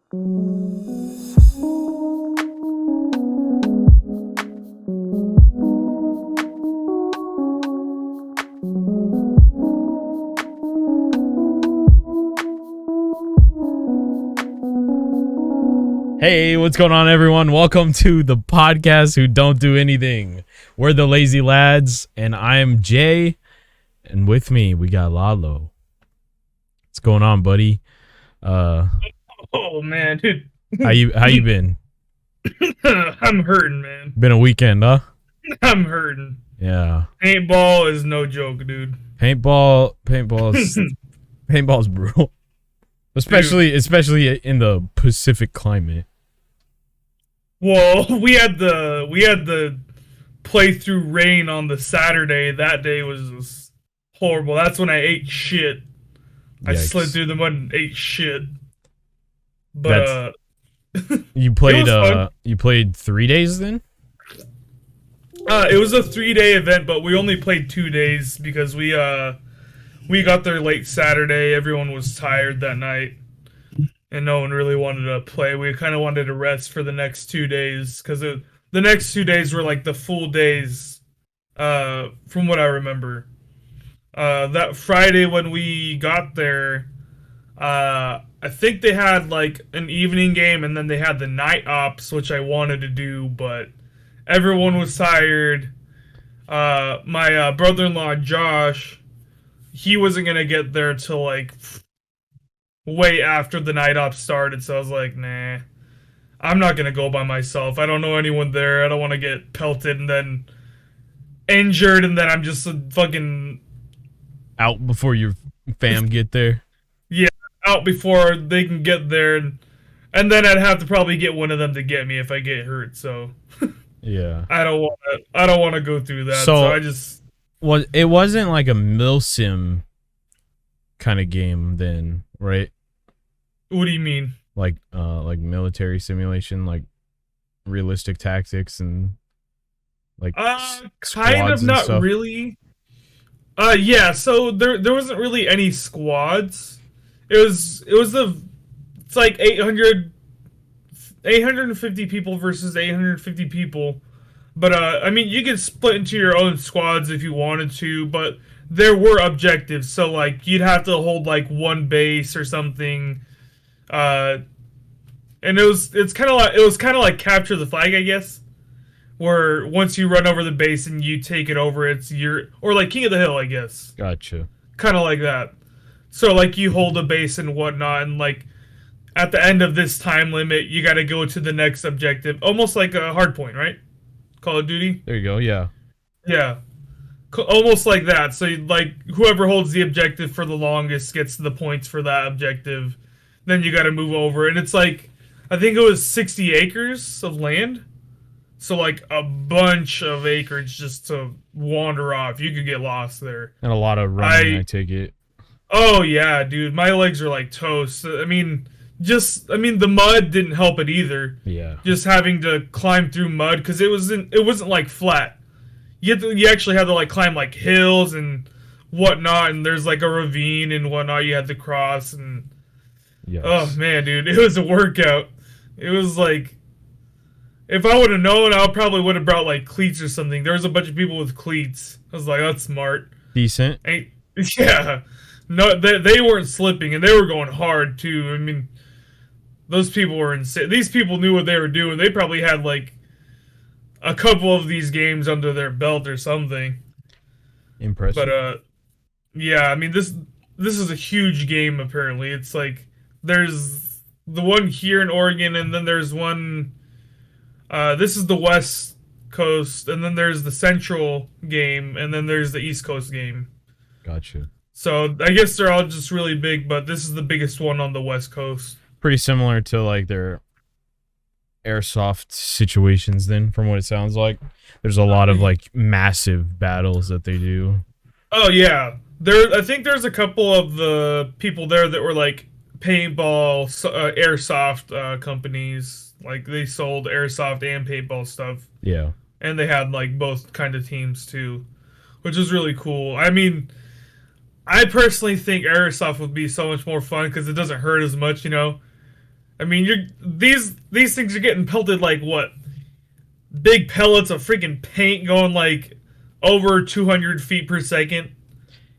Hey, what's going on, everyone? Welcome to the podcast who don't do anything. We're the Lazy Lads, and I am Jay, and with me we got Lalo. What's going on, buddy? Oh man, dude. How you been? I'm hurting, man. Been a weekend, huh? I'm hurting. Yeah. Paintball is no joke, dude. Paintball's brutal. Especially in the Pacific climate. Well, we had the playthrough rain on the Saturday. That day was horrible. That's when I ate shit. I slid through the mud and ate shit. But you played 3 days then? It was a 3-day event, but we only played 2 days because we got there late Saturday. Everyone was tired that night, and no one really wanted to play. We kind of wanted to rest for the next 2 days because the next 2 days were like the full days, from what I remember. That Friday when we got there, I think they had like an evening game, and then they had the night ops, which I wanted to do, but everyone was tired. My brother-in-law Josh, he wasn't gonna get there till like way after the night ops started, so I was like, nah, I'm not gonna go by myself. I don't know anyone there. I don't want to get pelted and then injured, and then I'm just fucking out before your fam get there. Yeah, out before they can get there, and then I'd have to probably get one of them to get me if I get hurt. So yeah, I don't want to go through that. So I just. Well, it wasn't like a milsim kind of game then, right? What do you mean? Like military simulation, like realistic tactics and like kind of not stuff. Really. Yeah. So there wasn't really any squads. It's like 850 people versus 850 people. But, I mean, you can split into your own squads if you wanted to, but there were objectives. So, like, you'd have to hold, like, one base or something. And it was kind of like capture the flag, I guess. Where once you run over the base and you take it over, or like King of the Hill, I guess. Gotcha. Kind of like that. So, like, you hold a base and whatnot, and, like, at the end of this time limit, you gotta go to the next objective. Almost like a hardpoint, right? Call of Duty. There you go. Yeah. Yeah. Almost like that. So, like, whoever holds the objective for the longest gets the points for that objective. Then you got to move over. And it's like, I think it was 60 acres of land. So, like, a bunch of acreage just to wander off. You could get lost there. And a lot of running, I take it. Oh, yeah, dude. My legs are like toast. I mean, the mud didn't help it either. Yeah. Just having to climb through mud because it wasn't like flat. You actually had to like climb like hills and whatnot, and there's like a ravine and whatnot you had to cross, and yes. Oh man, dude, it was a workout. It was like, if I would have known, I probably would have brought like cleats or something. There was a bunch of people with cleats. I was like, that's smart. Decent. Yeah. No, they weren't slipping, and they were going hard too. I mean, those people were insane. These people knew what they were doing. They probably had like a couple of these games under their belt or something. Impressive. But yeah, I mean this is a huge game. Apparently, it's like there's the one here in Oregon, and then there's one. This is the West Coast, and then there's the Central game, and then there's the East Coast game. Gotcha. So I guess they're all just really big, but this is the biggest one on the West Coast. Pretty similar to like their airsoft situations then, from what it sounds like. There's a lot of like massive battles that they do. Oh yeah. I think there's a couple of the people there that were like paintball, airsoft companies. Like they sold airsoft and paintball stuff. Yeah. And they had like both kind of teams too, which is really cool. I mean, I personally think airsoft would be so much more fun because it doesn't hurt as much, you know. I mean, these things are getting pelted like what? Big pellets of freaking paint going like over 200 feet per second.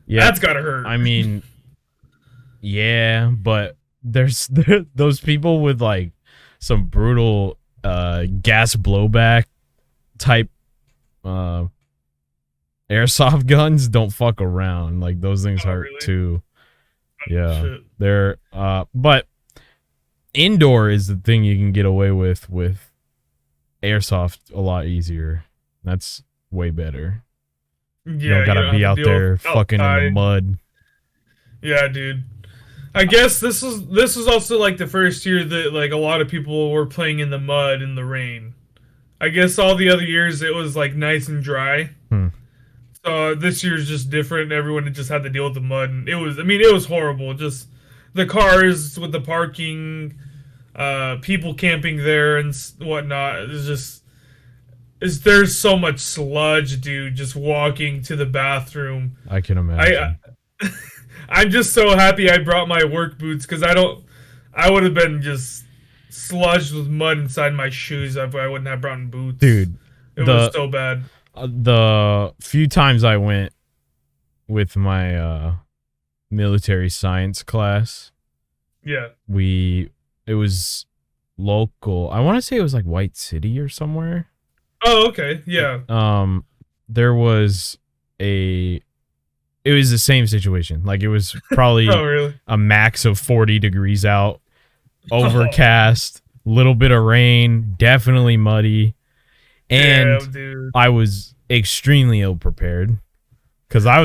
Yeah, That's gotta hurt. I mean, yeah, but there's those people with like some brutal gas blowback type airsoft guns. Don't fuck around. Like those things hurt really? too. Yeah, Shit. they're but indoor is the thing you can get away with airsoft a lot easier. That's way better. Yeah, You don't gotta be out there fucking in the mud. Yeah, dude. I guess this was also like the first year that like a lot of people were playing in the mud in the rain. I guess all the other years it was like nice and dry. So this year's just different. Everyone just had to deal with the mud, and it was horrible. Just the cars with the parking, people camping there and whatnot. There's so much sludge, dude. Just walking to the bathroom. I can imagine. I'm just so happy I brought my work boots because I would have been just sludged with mud inside my shoes if I wouldn't have brought boots. Dude, it was so bad. The few times I went with my military science class, yeah, it was local. I want to say it was like White City or somewhere. Oh, okay, yeah. There was it was the same situation. Like it was probably really? a max of 40 degrees out, overcast, little bit of rain, definitely muddy. And damn, dude. I was extremely ill prepared because I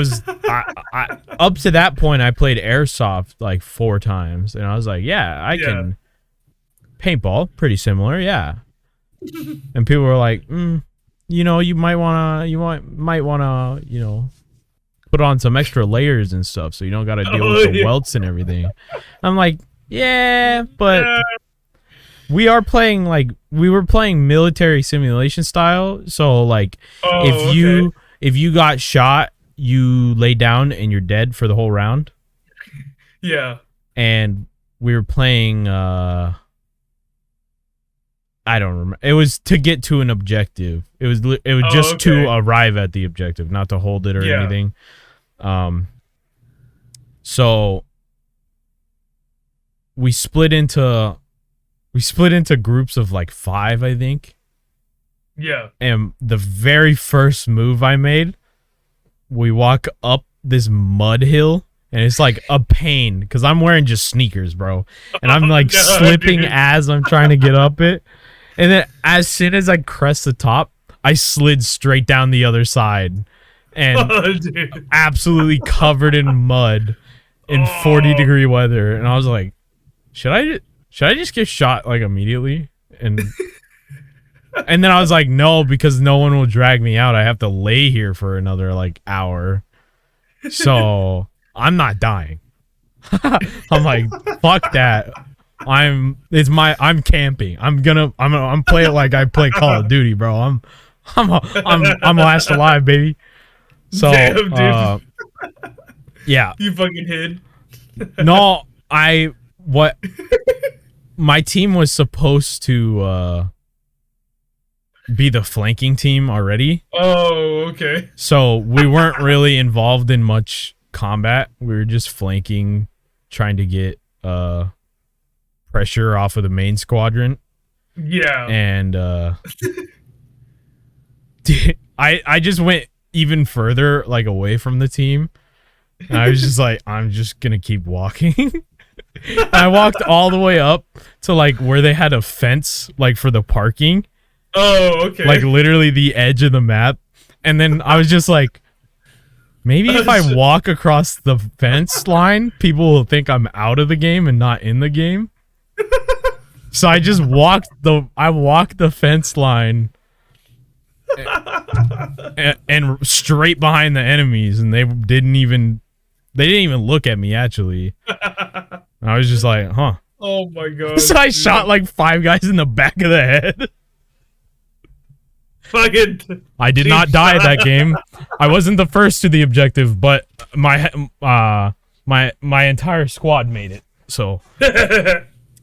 up to that point I played airsoft like 4 times, and I was like, yeah, I can paintball, pretty similar, yeah. And people were like, you might wanna, put on some extra layers and stuff so you don't gotta deal with the welts and everything. I'm like, yeah, but we were playing military simulation style, so like if you got shot, you lay down and you're dead for the whole round. Yeah. And we were playing I don't remember. It was to get to an objective. It was just to arrive at the objective, not to hold it or anything. So we split into groups of like 5, I think. Yeah. And the very first move I made, we walk up this mud hill, and it's like a pain because I'm wearing just sneakers, bro. And I'm like slipping as I'm trying to get up it. And then as soon as I crest the top, I slid straight down the other side and absolutely covered in mud in 40-degree weather. And I was like, should I just get shot like immediately? And then I was like, no, because no one will drag me out. I have to lay here for another like hour. So I'm not dying. I'm like, fuck that. I'm camping. I'm playing like I play Call of Duty, bro. I'm last alive, baby. So damn, dude. Yeah. You fucking hid. No, my team was supposed to be the flanking team already. Oh, okay. So we weren't really involved in much combat. We were just flanking, trying to get pressure off of the main squadron. Yeah. And I just went even further like away from the team. And I was just like, I'm just gonna keep walking. I walked all the way up to like where they had a fence like for the parking. Oh, okay. Like literally the edge of the map. And then I was just like, maybe if I walk across the fence line, people will think I'm out of the game and not in the game. So I just walked the fence line and straight behind the enemies, and they didn't even look at me actually. And I was just like, huh. Oh my god. So I shot like 5 guys in the back of the head. Fucking I did not die that game. I wasn't the first to the objective, but my entire squad made it. So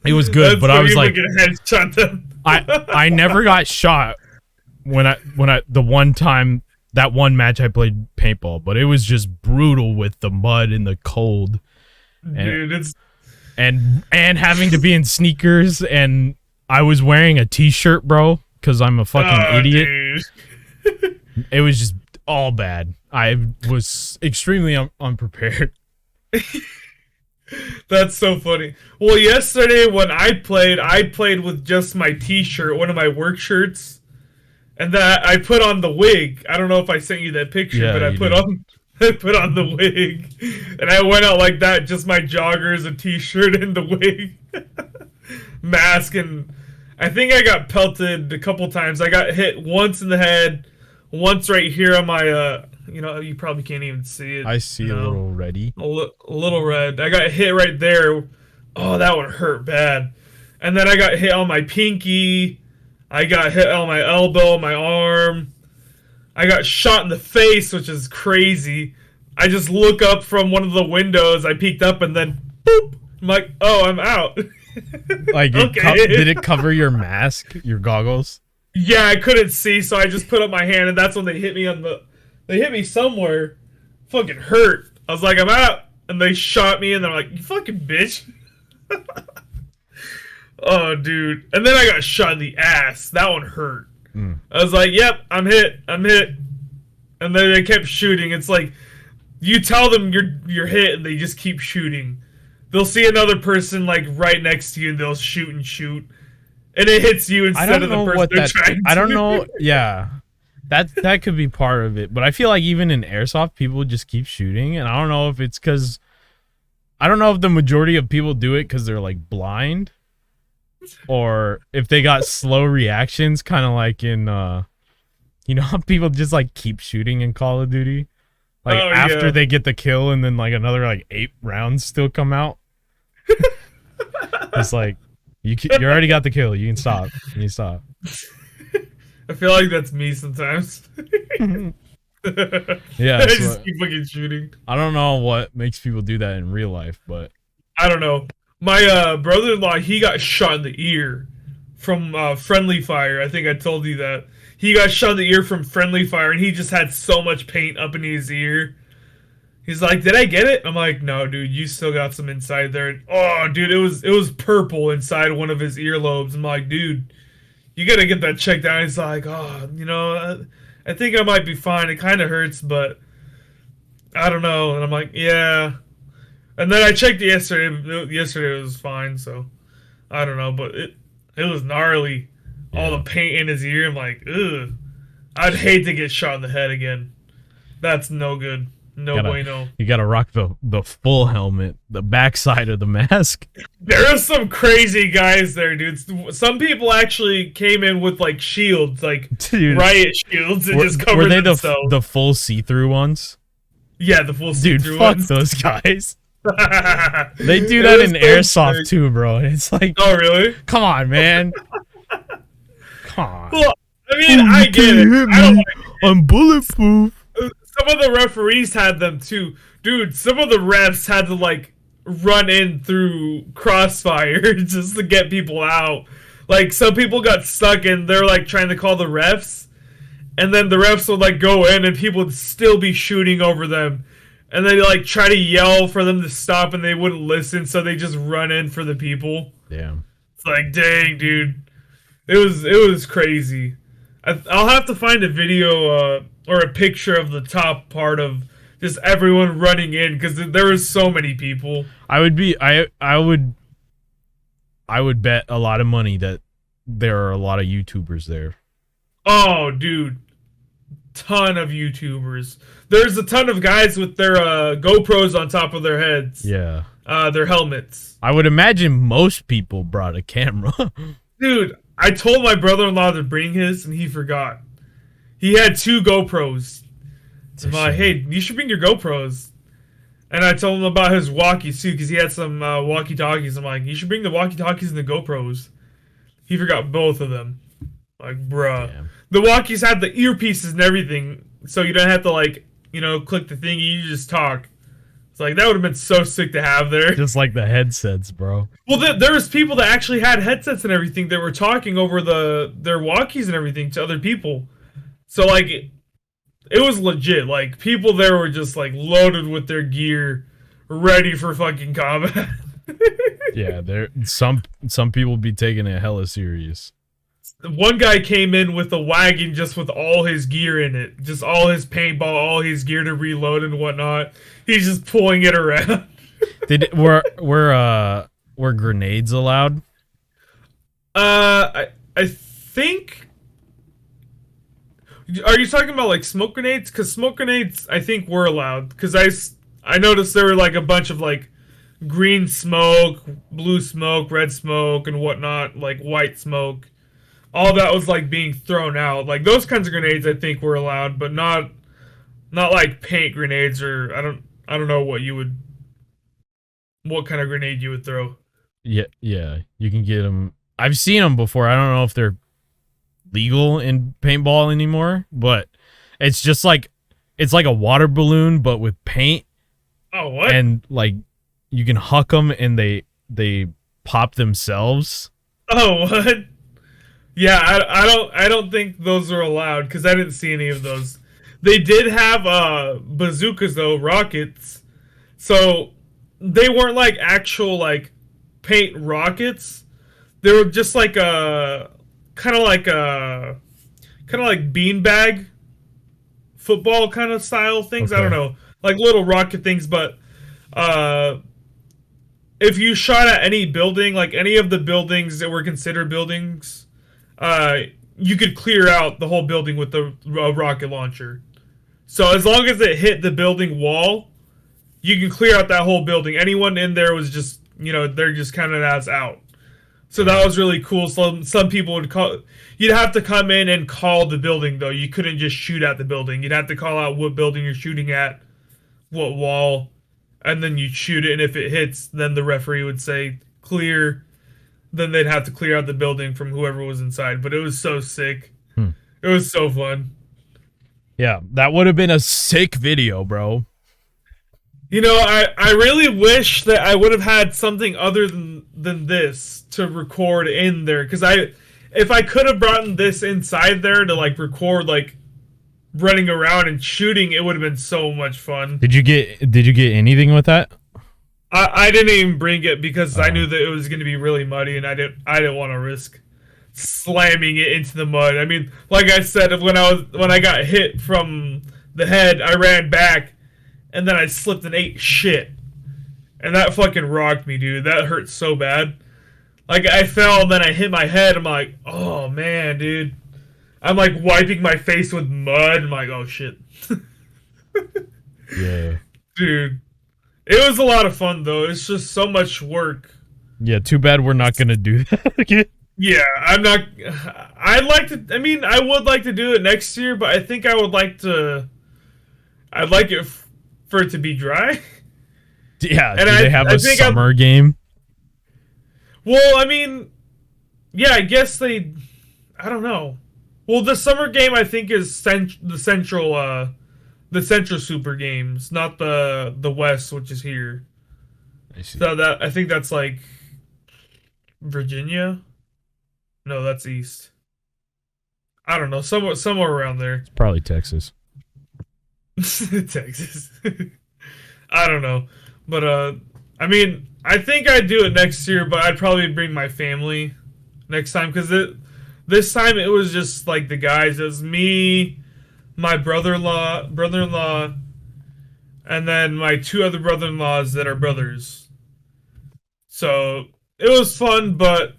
It was good, but I was like, headshot them. I never got shot when I the one time that one match I played paintball, but it was just brutal with the mud and the cold, dude. It's and having to be in sneakers, and I was wearing a t-shirt, bro, because I'm a fucking idiot. It was just all bad. I was extremely unprepared. That's so funny. Well, yesterday when I played with just my t-shirt, one of my work shirts, and that I put on the wig. I don't know if I sent you that picture, but I put on the wig, and I went out like that, just my joggers, a t-shirt, and the wig, mask, and I think I got pelted a couple times. I got hit once in the head, once right here on my you probably can't even see it. I see a little reddy. A little red. I got hit right there. Oh, that one hurt bad. And then I got hit on my pinky. I got hit on my elbow, my arm. I got shot in the face, which is crazy. I just look up from one of the windows. I peeked up and then boop. I'm like, oh, I'm out. Like, okay. Did it cover your mask, your goggles? Yeah, I couldn't see, so I just put up my hand, and that's when they hit me They hit me somewhere. Fucking hurt. I was like, I'm out. And they shot me, and they're like, you fucking bitch. Oh, dude. And then I got shot in the ass. That one hurt. I was like, yep, I'm hit. And then they kept shooting. It's like, you tell them you're hit, and they just keep shooting. They'll see another person, like, right next to you, and they'll shoot and shoot. And it hits you instead of the person they're trying to. I don't know. Yeah. That could be part of it, but I feel like even in airsoft, people just keep shooting, and I don't know if it's because I don't know if the majority of people do it because they're like blind, or if they got slow reactions, kind of like in you know how people just like keep shooting in Call of Duty, like after they get the kill, and then like another like 8 rounds still come out. It's like you already got the kill. You can stop. I feel like that's me sometimes. Yeah, I just keep fucking shooting. I don't know what makes people do that in real life, but I don't know. My brother-in-law, he got shot in the ear from friendly fire. I think I told you that. He got shot in the ear from friendly fire, and he just had so much paint up in his ear. He's like, did I get it? I'm like, no, dude, you still got some inside there. And, oh, dude, it was purple inside one of his earlobes. I'm like, dude, you gotta get that checked out. He's like, oh, I think I might be fine. It kind of hurts, but I don't know. And I'm like, yeah. And then I checked it yesterday. Yesterday it was fine, so I don't know. But it was gnarly. Yeah. All the paint in his ear. I'm like, ugh. I'd hate to get shot in the head again. That's no good. No bueno. You gotta rock the full helmet, the backside of the mask. There are some crazy guys there, dude. Some people actually came in with like shields, like riot shields, and just covered were they themselves. the full see-through ones? Yeah, the full see-through ones. Dude, fuck those guys. They do that in airsoft too, bro. It's like, oh really? Come on, man. Come on. Well, I mean, I get it. I don't I'm bulletproof. Some of the referees had them too. Dude, some of the refs had to like run in through crossfire just to get people out. Like some people got stuck and they're like trying to call the refs, and then the refs would like go in and people would still be shooting over them. And they like try to yell for them to stop and they wouldn't listen, so they just run in for the people. Yeah. It's like, dang, dude. It was crazy. I'll have to find a video or a picture of the top part of just everyone running in, because there was so many people. I would bet a lot of money that there are a lot of YouTubers there. Oh, dude. Ton of YouTubers. There's a ton of guys with their GoPros on top of their heads. Yeah. Their helmets. I would imagine most people brought a camera. Dude, I told my brother-in-law to bring his, and he forgot. He had 2 GoPros. I'm like, hey, you should bring your GoPros. And I told him about his walkies, too, because he had some walkie-talkies. I'm like, you should bring the walkie-talkies and the GoPros. He forgot both of them. Like, bruh. Damn. The walkies had the earpieces and everything, so you don't have to, like, click the thingy. You just talk. It's like that would have been so sick to have there. Just like the headsets, bro. Well, there was people that actually had headsets and everything that were talking over their walkies and everything to other people. So like it was legit. Like people there were just like loaded with their gear, ready for fucking combat. Yeah, there some people be taking it hella serious. One guy came in with a wagon just with all his gear in it, just all his paintball, all his gear to reload and whatnot. He's just pulling it around. Were grenades allowed? I think. Are you talking about like smoke grenades? Because smoke grenades, I think, were allowed. Because I noticed there were like a bunch of like green smoke, blue smoke, red smoke, and whatnot, like white smoke. All that was like being thrown out. Like those kinds of grenades, I think, were allowed, but not like paint grenades or I don't know what kind of grenade you would throw. Yeah, you can get them. I've seen them before. I don't know if they're legal in paintball anymore, but it's just like it's like a water balloon but with paint. Oh, what? And like you can huck them and they pop themselves. Oh, what? Yeah, I don't think those are allowed because I didn't see any of those. They did have bazookas though, rockets. So they weren't like actual like paint rockets. They were just like a kind of like beanbag football kind of style things. Okay. I don't know, like little rocket things. But if you shot at any building, like any of the buildings that were considered buildings, you could clear out the whole building with the rocket launcher. So as long as it hit the building wall, you can clear out that whole building. Anyone in there was just, they're just counted as out. So that was really cool. So some people would call. You'd have to come in and call the building though. You couldn't just shoot at the building. You'd have to call out what building you're shooting at, what wall, and then you'd shoot it. And if it hits, then the referee would say clear. Then they'd have to clear out the building from whoever was inside. But it was so sick. It was so fun. Yeah, that would have been a sick video, bro. I really wish that I would have had something other than this to record in there. Because if I could have brought this inside there to like record like running around and shooting, it would have been so much fun. Did you get anything with that? I didn't even bring it because I knew that it was going to be really muddy, and I didn't want to risk slamming it into the mud. I mean, like I said, when I got hit from the head, I ran back, and then I slipped and ate shit, and that fucking rocked me, dude. That hurt so bad. Like I fell, and then I hit my head. I'm like, oh man, dude. I'm like wiping my face with mud. I'm like, oh shit. Yeah, dude. It was a lot of fun though. It's just so much work. Yeah, too bad we're not gonna do that again. Yeah, I'm not. I'd like to. I mean, I would like to do it next year, but I think I would like to. I'd like it for it to be dry. Yeah, and do they have a summer game? Well, I mean, yeah, I guess they. I don't know. Well, the summer game I think is the Central Super Games, not the West, which is here. I see. So I think that's like Virginia. No, that's East. I don't know, somewhere around there. It's probably Texas. Texas. I don't know, but I mean, I think I'd do it next year, but I'd probably bring my family next time because this time it was just like the guys. It was me, my brother-in-law, and then my two other brother-in-laws that are brothers. So it was fun, but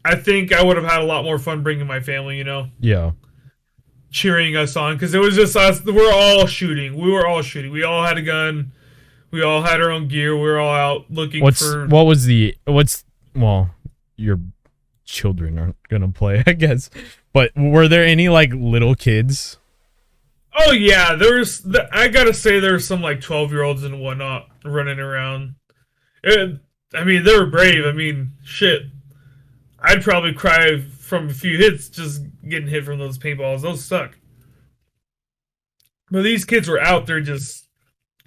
I think I would have had a lot more fun bringing my family, Yeah. cheering us on, because it was just us. We were all shooting. We all had a gun. We all had our own gear. We were all out looking for... Well, your children aren't gonna play, I guess. But were there any, like, little kids? Oh, yeah. I gotta say, there were some, like, 12-year-olds and whatnot running around. I mean, they were brave. I mean, shit. I'd probably cry from a few hits just getting hit from those paintballs. Those suck. But these kids were out there just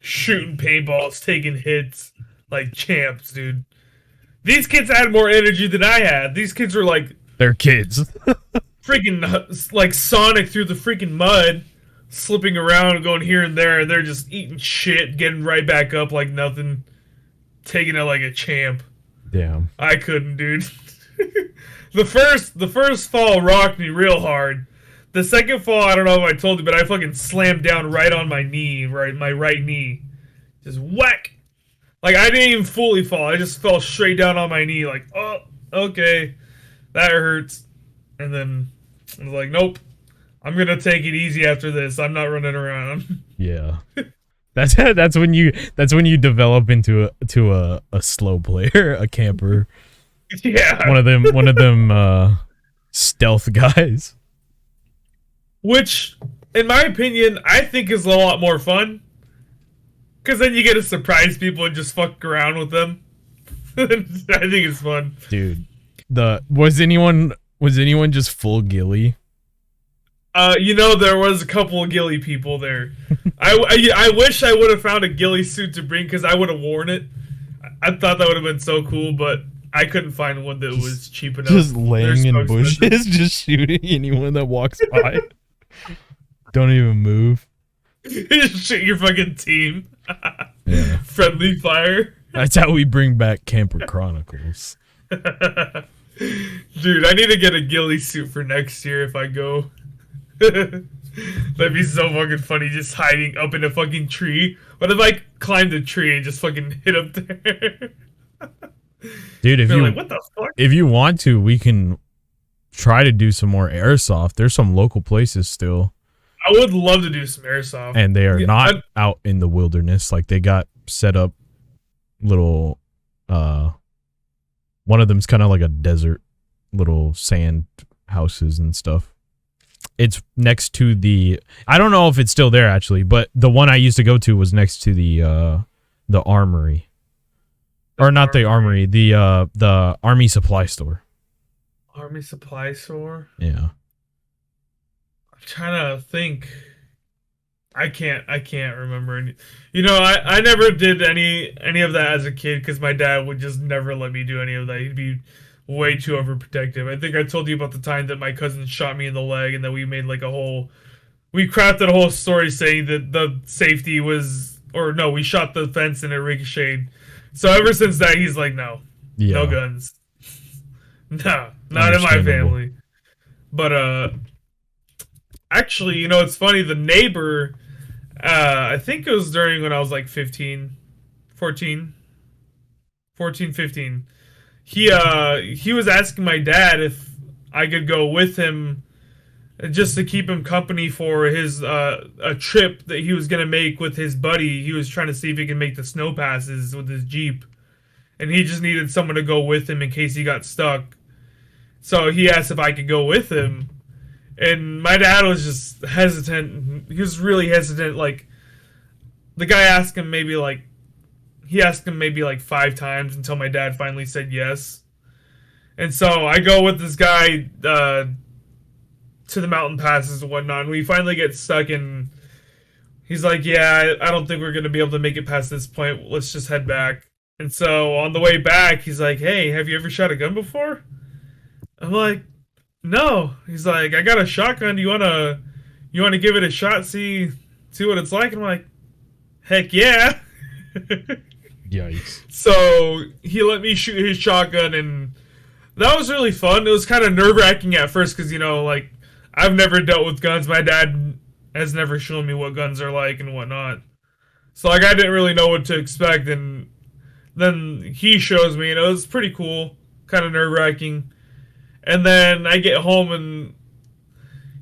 shooting paintballs, taking hits like champs, dude. These kids had more energy than I had. These kids were like They're kids. freaking like Sonic through the freaking mud, slipping around, going here and there. They're just eating shit, getting right back up like nothing, taking it like a champ. Damn. I couldn't, dude. The first fall rocked me real hard. The second fall, I don't know if I told you, but I fucking slammed down right on my knee, my right knee. Just whack. Like, I didn't even fully fall. I just fell straight down on my knee, like, oh, okay, that hurts. And then I was like, nope, I'm gonna take it easy after this. I'm not running around. Yeah. That's when you develop into a slow player, a camper. Yeah. One of them stealth guys. Which, in my opinion, I think is a lot more fun. Because then you get to surprise people and just fuck around with them. I think it's fun. Dude. Was anyone just full ghillie? There was a couple of ghillie people there. I wish I would have found a ghillie suit to bring because I would have worn it. I thought that would have been so cool, but I couldn't find one that was cheap enough. Just laying in bushes, just shooting anyone that walks by. Don't even move. Shoot your fucking team. Yeah. Friendly fire. That's how we bring back Camper Chronicles. Dude, I need to get a ghillie suit for next year if I go. That'd be so fucking funny, just hiding up in a fucking tree. What if I climbed a tree and just fucking hit up there? Dude, what the fuck? If you want to, we can try to do some more airsoft. There's some local places still. I would love to do some airsoft. And they are not out in the wilderness. Like, they got set up little, one of them's kind of like a desert, little sand houses and stuff. It's next to I don't know if it's still there actually, but the one I used to go to was next to the armory. Or not the armory, the army supply store. Army supply store? Yeah. I'm trying to think. I can't remember any. I never did any of that as a kid because my dad would just never let me do any of that. He'd be way too overprotective. I think I told you about the time that my cousin shot me in the leg and then we made like we crafted a whole story saying that the safety was, or no, we shot the fence and it ricocheted. So ever since that, he's like, no guns. No, not in my family. But, actually, it's funny, the neighbor, I think it was during when I was like 15. He was asking my dad if I could go with him just to keep him company for his a trip that he was gonna make with his buddy. He was trying to see if he could make the snow passes with his Jeep, and he just needed someone to go with him in case he got stuck. So he asked if I could go with him, and my dad was just hesitant. He was really hesitant. Like, the guy asked him maybe like 5 times until my dad finally said yes. And so I go with this guy to the mountain passes and whatnot, and we finally get stuck, and he's like, yeah, I don't think we're going to be able to make it past this point. Let's just head back. And so on the way back, he's like, hey, have you ever shot a gun before? I'm like, no. He's like, I got a shotgun. You wanna give it a shot, see what it's like? And I'm like, heck yeah. Yikes. So he let me shoot his shotgun, and that was really fun. It was kind of nerve-wracking at first because, like, I've never dealt with guns. My dad has never shown me what guns are like and whatnot. So, like, I didn't really know what to expect, and then he shows me, and it was pretty cool, kind of nerve-wracking. And then I get home, and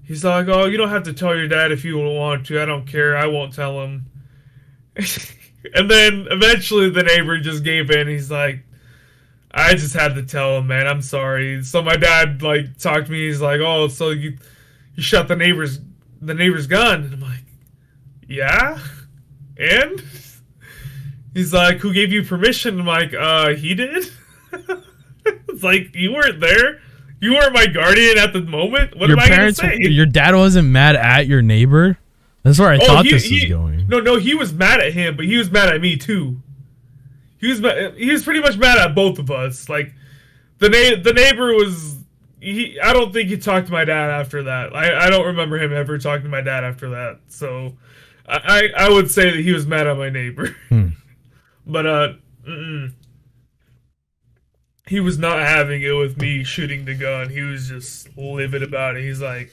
he's like, oh, you don't have to tell your dad if you want to. I don't care. I won't tell him. And then eventually the neighbor just gave in. He's like, I just had to tell him, man. I'm sorry. So my dad, like, talked to me. He's like, oh, so you shot the neighbor's gun? And I'm like, yeah? And? He's like, who gave you permission? I'm like, he did? It's like, you weren't there? You weren't my guardian at the moment? What am I going to say? Your dad wasn't mad at your neighbor? That's where I thought this was going. No, he was mad at him, but he was mad at me too. He was pretty much mad at both of us. Like the neighbor was. I don't think he talked to my dad after that. I don't remember him ever talking to my dad after that. So I would say that he was mad at my neighbor. But he was not having it with me shooting the gun. He was just livid about it. He's like,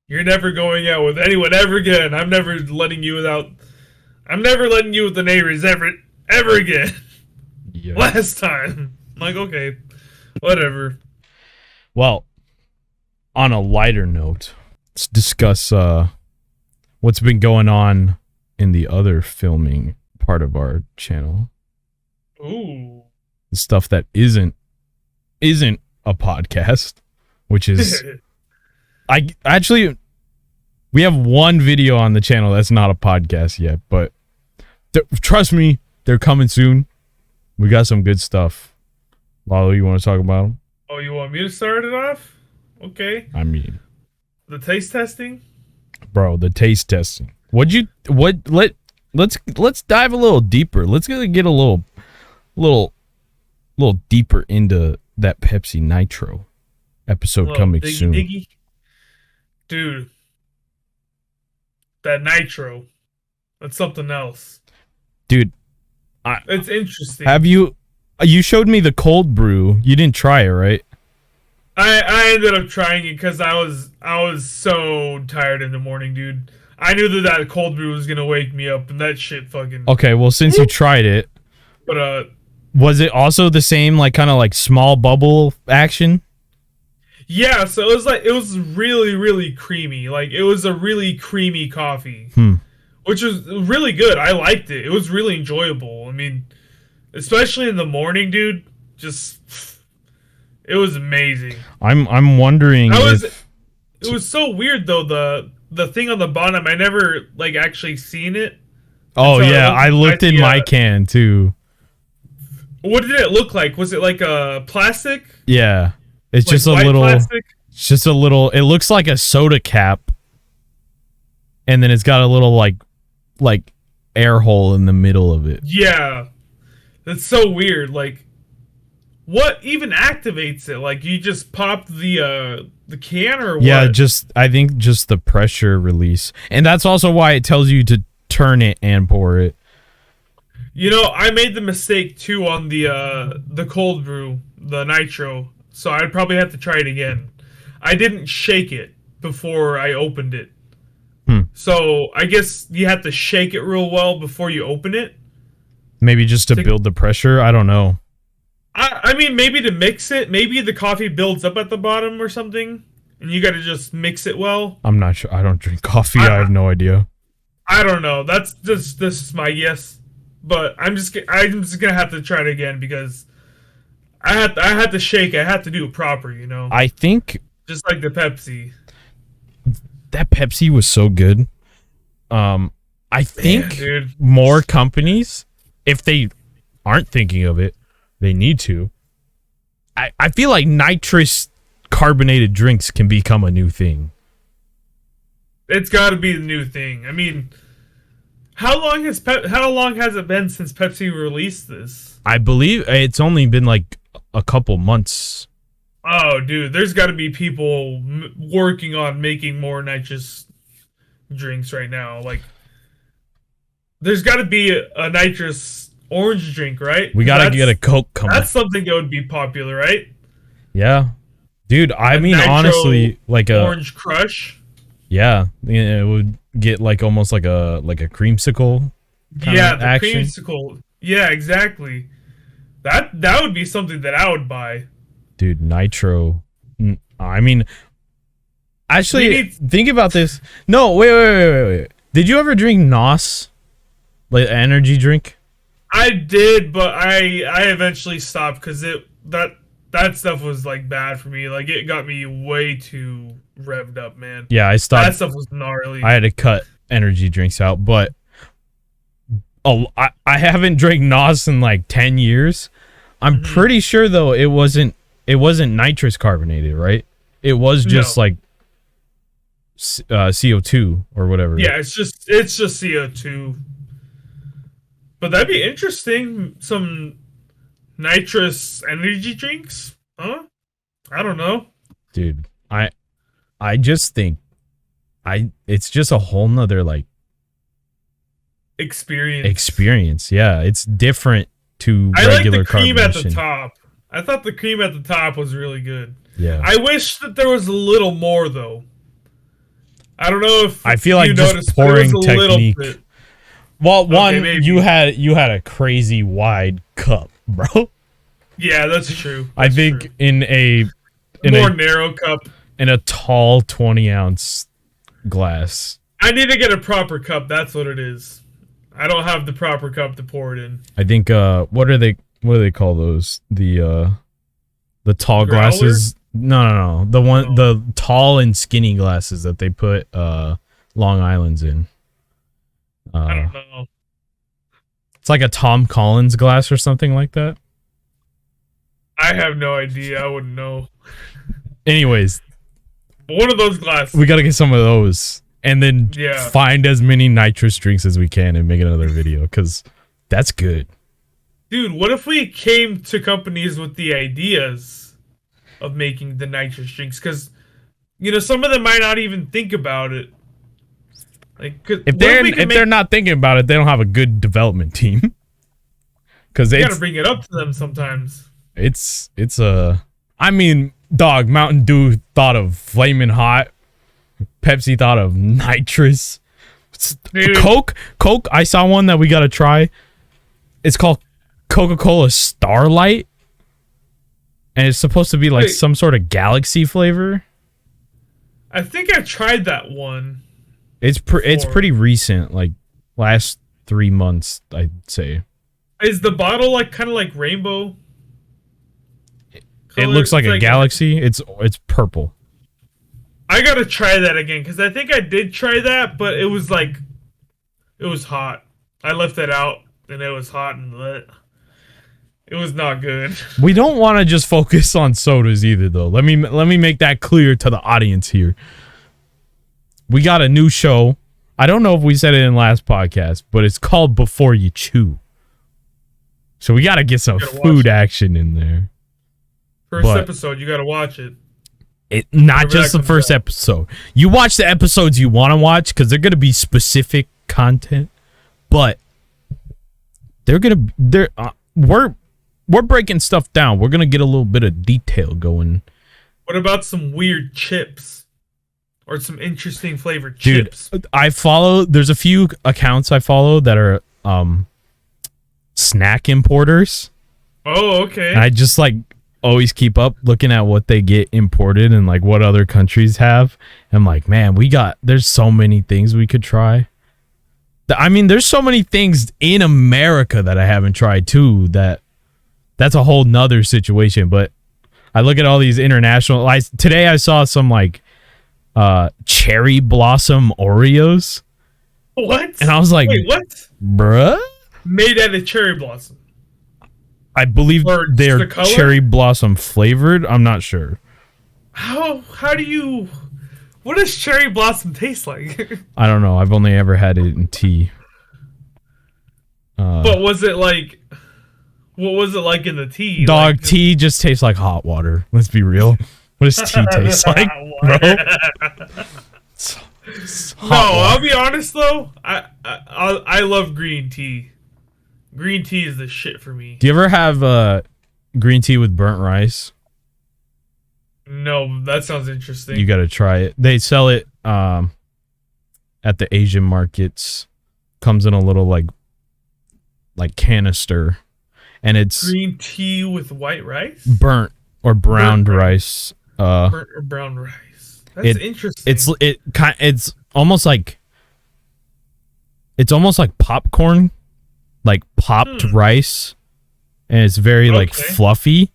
"You're never going out with anyone ever again. I'm never letting you with the neighbors ever again." Yes. Last time. I'm like, okay, whatever. Well, on a lighter note, let's discuss what's been going on in the other filming part of our channel. Ooh. The stuff that isn't a podcast, which is we have one video on the channel that's not a podcast yet, but trust me, they're coming soon. We got some good stuff. Lalo, you want to talk about them? Oh, you want me to start it off? Okay. I mean, the taste testing? Bro, the taste testing. Let's dive a little deeper. Let's get a little deeper into that Pepsi Nitro episode coming soon. Diggy. Dude. That Nitro. That's something else. Dude, it's interesting. Have you showed me the cold brew. You didn't try it, right? I ended up trying it because I was so tired in the morning, dude. I knew that cold brew was gonna wake me up, and that shit fucking. Okay, well, since you tried it, but was it also the same, like, kind of like small bubble action? Yeah, so it was really, really creamy. Like, it was a really creamy coffee, which was really good. I liked it. It was really enjoyable. I mean, especially in the morning, dude. It was amazing. I'm wondering it was so weird though, the thing on the bottom, I never like actually seen it. Oh yeah, I looked in my can too. What did it look like? Was it like a plastic? Yeah. It's like just a little plastic? It's just a little, it looks like a soda cap. And then it's got a little like air hole in the middle of it. Yeah. That's so weird. Like, what even activates it? Like, you just pop the can or what? Yeah, I think just the pressure release. And that's also why it tells you to turn it and pour it. You know, I made the mistake too on the cold brew, the Nitro. So I'd probably have to try it again. I didn't shake it before I opened it. So I guess you have to shake it real well before you open it. Maybe just to build the pressure? I don't know. I mean, maybe to mix it. Maybe the coffee builds up at the bottom or something, and you got to just mix it well. I'm not sure. I don't drink coffee. I have no idea. I don't know. This is my guess, but I'm just gonna have to try it again because I had to shake it. I had to do it proper, you know. I think just like the Pepsi. That Pepsi was so good. I think more companies, if they aren't thinking of it, they need to. I feel like nitrous carbonated drinks can become a new thing. It's got to be the new thing. I mean, how long has it been since Pepsi released this? I believe it's only been like a couple months. Oh, dude, there's got to be people working on making more nitrous drinks right now. Like, there's got to be a nitrous orange drink, right? We got to get a Coke coming. That's something that would be popular, right? Yeah. Dude, I mean, honestly, like a Orange Crush. Yeah, it would get like almost like a creamsicle. Yeah, the action. Creamsicle. Yeah, exactly. That would be something that I would buy. Dude, Nitro. I mean, actually, think about this. No, wait. Did you ever drink NOS, like energy drink? I did, but I eventually stopped because that stuff was like bad for me. Like, it got me way too revved up, man. Yeah, I stopped. That stuff was gnarly. I had to cut energy drinks out, but I haven't drank NOS in like 10 years. I'm pretty sure though it wasn't nitrous carbonated, right? It was just like CO2 or whatever. Yeah, it's just CO2. But that'd be interesting. Some nitrous energy drinks, huh? I don't know, Dude. I just think it's just a whole nother like experience. Yeah, it's different to I like regular the cream at the carbonation. top. I thought the cream at the top was really good. Yeah, I wish that there was a little more though. I don't know if I feel you like just noticed, but there pouring was a little technique. bit. Well, Okay, one, maybe. you had a crazy wide cup, bro. Yeah, that's true. I That's think true. in a More narrow cup. in a tall 20-ounce glass. I need to get a proper cup. That's what it is. I don't have the proper cup to pour it in. I think what do they call those? The tall Growler? glasses. No. The tall and skinny glasses that they put Long Island's in. I don't know. It's like a Tom Collins glass or something like that. I have no idea. I wouldn't know. Anyways, But one of those glasses. we gotta get some of those and then Yeah. find as many nitrous drinks as we can and make another video because that's good. Dude, what if we came to companies with the ideas of making the nitrous drinks? Because, some of them might not even think about it. Like, If they're not thinking about it, they don't have a good development team. Because you gotta bring it up to them sometimes. I mean, dog, Mountain Dew thought of flaming hot. Pepsi thought of nitrous. Dude. Coke, I saw one that we gotta try. It's called Coca-Cola Starlight. And it's supposed to be like some sort of galaxy flavor. I think I tried that one. It's pretty recent, like last 3 months, I'd say. Is the bottle kind of like rainbow? It looks like a galaxy. It's purple. I gotta try that again because I think I did try that, but it was hot. I left it out and it was hot and it was not good. We don't want to just focus on sodas either, though. Let me make that clear to the audience here. We got a new show. I don't know if we said it in last podcast, but it's called Before You Chew. So we got to get some food action in there. First episode, you gotta watch it. Not just the first episode. You watch the episodes you want to watch because they're going to be specific content, but we're breaking stuff down. We're going to get a little bit of detail going. What about some weird chips? Or some interesting flavored Dude, chips? There's a few accounts I follow that are snack importers. Oh, okay. And I just always keep up looking at what they get imported and what other countries have. I'm like, man, there's so many things we could try. I mean, there's so many things in America that I haven't tried too. That's a whole nother situation. But I look at all these international. Today I saw some cherry blossom Oreos. What? And I was like, wait, what? Bruh? Made out of cherry blossom. I believe they're cherry blossom flavored. I'm not sure. How do you... What does cherry blossom taste like? I don't know. I've only ever had it in tea. But was it like... What was it like in the tea? Dog, tea just tastes like hot water. Let's be real. What does tea taste like, bro? I'll be honest though. I love green tea. Green tea is the shit for me. Do you ever have green tea with burnt rice? No, that sounds interesting. You got to try it. They sell it at the Asian markets. Comes in a little like canister, and it's green tea with white rice, burnt or browned rice. Burnt or brown rice. That's interesting. It's almost like popcorn, like popped rice, and it's very fluffy.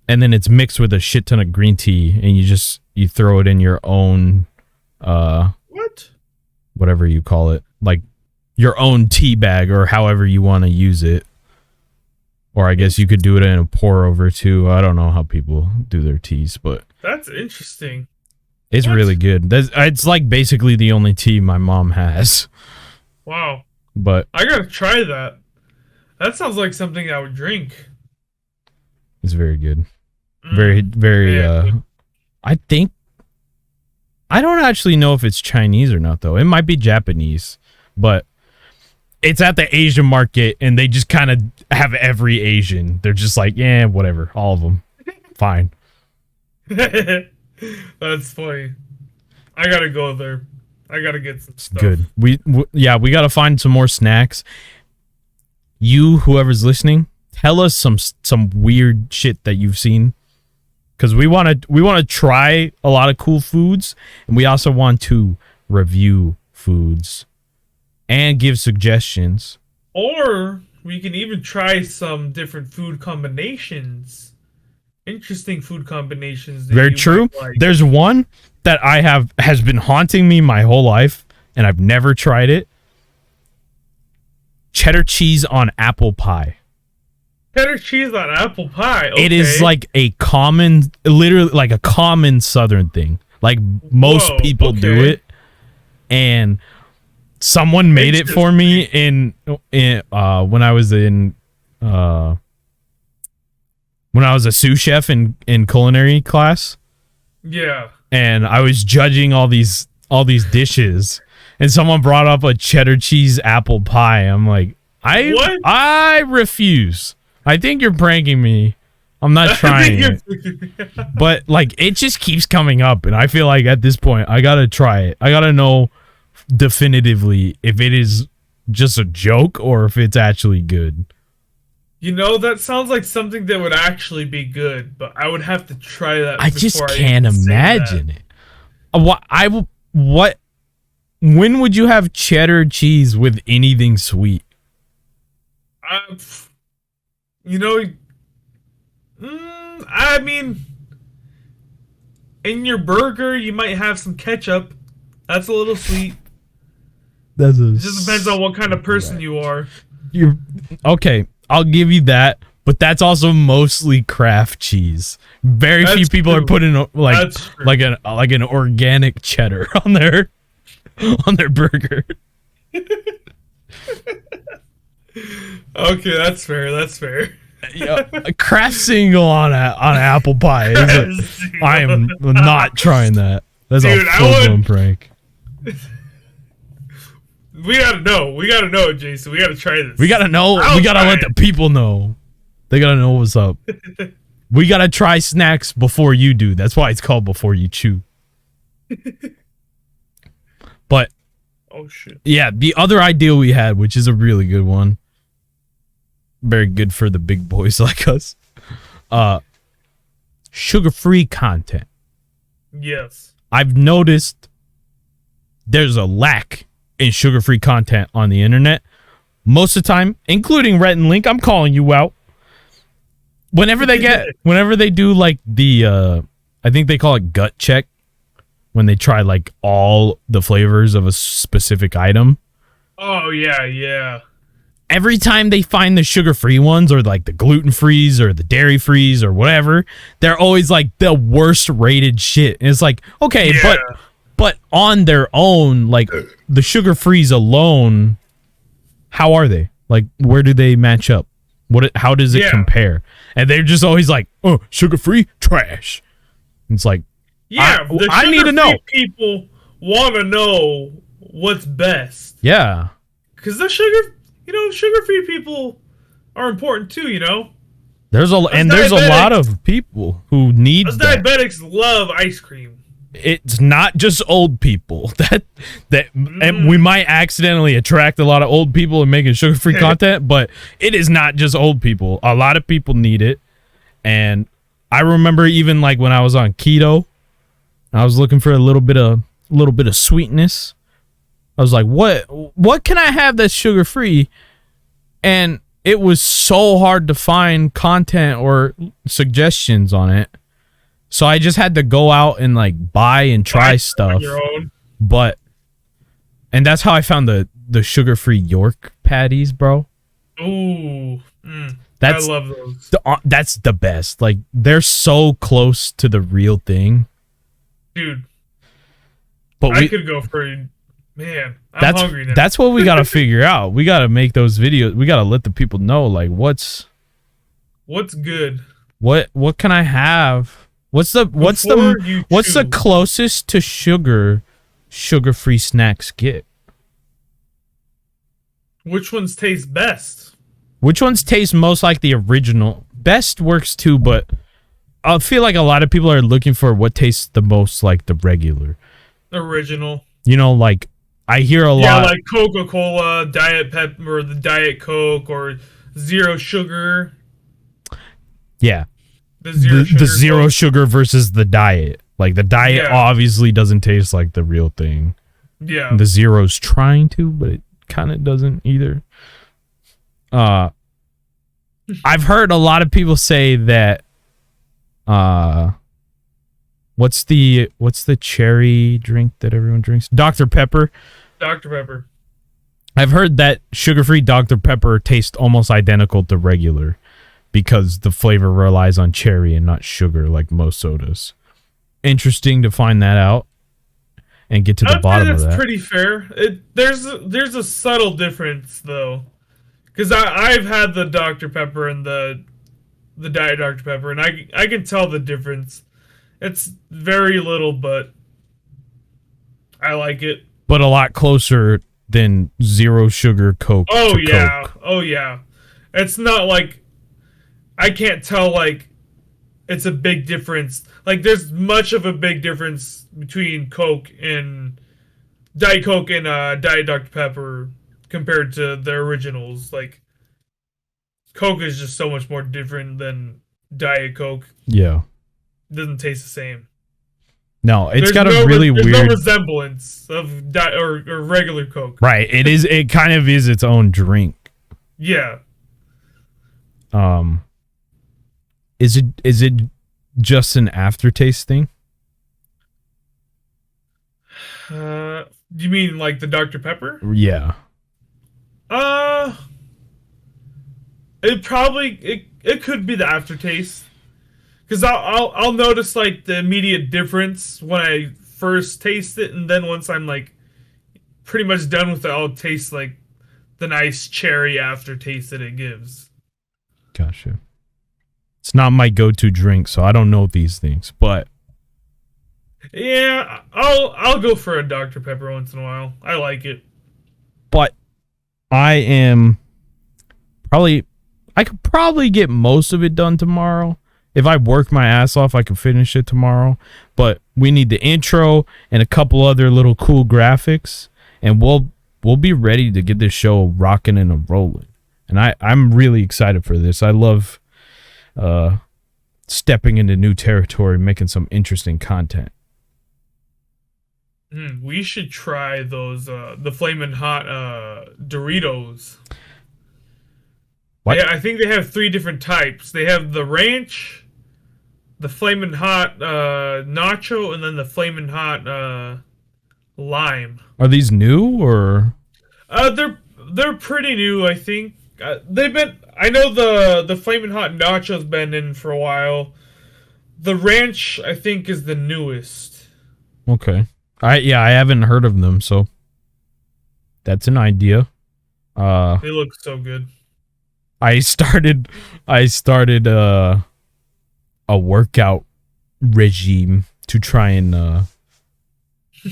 And then it's mixed with a shit ton of green tea, and you throw it in your own whatever you call it, like your own tea bag or however you want to use it. Or I guess you could do it in a pour over too. I don't know how people do their teas, but that's interesting. It's What? really good. It's like basically the only tea my mom has. Wow. But I gotta try that. That sounds like something I would drink. it's very good. Very, very, Man. I think, I don't actually know if it's Chinese or not, though. It might be Japanese, but it's at the Asian market, and they just kind of have every Asian. They're just like, yeah, whatever, all of them. Fine. That's funny. I gotta go there. I gotta get some stuff. Good. We got to find some more snacks. You, whoever's listening, tell us some weird shit that you've seen. Because we want to try a lot of cool foods, and we also want to review foods and give suggestions. Or we can even try some different food combinations. Interesting food combinations. That Very you true. might like. There's one that has been haunting me my whole life, and I've never tried it. Cheddar cheese on apple pie. Cheddar cheese on apple pie. Okay. It is like literally like a common Southern thing. Like most people do it, and someone made it for me in when I was a sous chef in culinary class. Yeah. And I was judging all these dishes, and someone brought up a cheddar cheese apple pie. I'm like, I refuse. I think you're pranking me. I'm not trying it. But like, it just keeps coming up, and I feel like at this point I gotta try it. I gotta know definitively if it is just a joke or if it's actually good. You know, that sounds like something that would actually be good, but I would have to try that. I just can't imagine it. What? When would you have cheddar cheese with anything sweet? You know, I mean, in your burger, you might have some ketchup. That's a little sweet. It just depends on what kind of person you are. Okay, I'll give you that, but that's also mostly Kraft cheese. Very few people are putting like an organic cheddar on their burger. Okay, that's fair. That's fair. A Kraft single on apple pie. I am not trying that. That's a full-blown prank. We gotta know, Jason. We gotta try this. We gotta know. We gotta let the people know. They gotta know what's up. We gotta try snacks before you do. That's why it's called Before You Chew. But oh shit. Yeah, the other idea we had, which is a really good one, very good for the big boys like us. Sugar-free content. Yes. I've noticed there's a lack in sugar-free content on the internet. Most of the time, including Rhett and Link, I'm calling you out. Whenever they do like the I think they call it gut check, when they try like all the flavors of a specific item. Oh yeah. Every time they find the sugar-free ones, or like the gluten-frees or the dairy-frees or whatever, they're always like the worst rated shit. And it's like, okay, but on their own, like the sugar-frees alone, how are they? Like, where do they match up? How does it compare? And they're just always like, oh, sugar-free trash. It's like, I need to know. People want to know what's best. Yeah. Because the sugar-free people are important too, you know? There's a lot of people who need that. Diabetics love ice cream. It's not just old people and we might accidentally attract a lot of old people in making sugar-free content, but it is not just old people. A lot of people need it. And I remember even like when I was on keto, I was looking for a little bit of sweetness. I was like, what can I have that's sugar-free? And it was so hard to find content or suggestions on it. So I just had to go out and like buy and try stuff. And that's how I found the sugar-free York patties, bro. Ooh. I love those. That's the best. Like, they're so close to the real thing. Dude, But I could go for man. I'm hungry now. That's what we gotta figure out. We gotta make those videos. We gotta let the people know like what's good. What can I have? What's the closest to sugar-free snacks get? Which ones taste best? Which ones taste most like the original? Best works too, but I feel like a lot of people are looking for what tastes the most like the regular. Original. You know, like I hear a lot. Yeah, like Coca-Cola, Diet Pepper, or the Diet Coke, or zero sugar. Yeah. The zero sugar versus the diet. Like the diet obviously doesn't taste like the real thing. Yeah. The zero's trying to, but it kind of doesn't either. I've heard a lot of people say that what's the cherry drink that everyone drinks? Dr. Pepper. Dr. Pepper. I've heard that sugar-free Dr. Pepper tastes almost identical to regular because the flavor relies on cherry and not sugar like most sodas. Interesting to find that out and get to the bottom of that. That's pretty fair. There's a subtle difference though, because I've had the Dr. Pepper and the Diet Dr. Pepper, and I can tell the difference. It's very little, but I like it. But a lot closer than zero sugar Coke. Oh yeah, Coke. oh yeah. It's not like I can't tell like it's a big difference. Like there's much of a big difference between Coke and Diet Coke and Diet Dr. Pepper compared to the originals. Like Coke is just so much more different than Diet Coke. Yeah. It doesn't taste the same. No, it's got a really weird no resemblance of or regular Coke. Right. It kind of is its own drink. Yeah. Is it just an aftertaste thing? You mean like the Dr. Pepper? Yeah. It could be the aftertaste, because I'll notice like the immediate difference when I first taste it, and then once I'm like pretty much done with it, I'll taste like the nice cherry aftertaste that it gives. Gotcha. It's not my go-to drink, so I don't know these things, but yeah, I'll go for a Dr. Pepper once in a while. I like it. But I could probably get most of it done tomorrow. If I work my ass off, I could finish it tomorrow. But we need the intro and a couple other little cool graphics, and we'll be ready to get this show rocking and rolling. And I'm really excited for this. I love stepping into new territory, making some interesting content. We should try those the Flamin' Hot Doritos. What? Yeah, I think they have 3 different types. They have the ranch, the Flamin' Hot nacho, and then the Flamin' Hot lime. Are these new or? They're pretty new, I think. I know the Flamin' Hot nacho's been in for a while. The ranch, I think, is the newest. Okay. I haven't heard of them, so that's an idea. They look so good. I started a workout regime to try and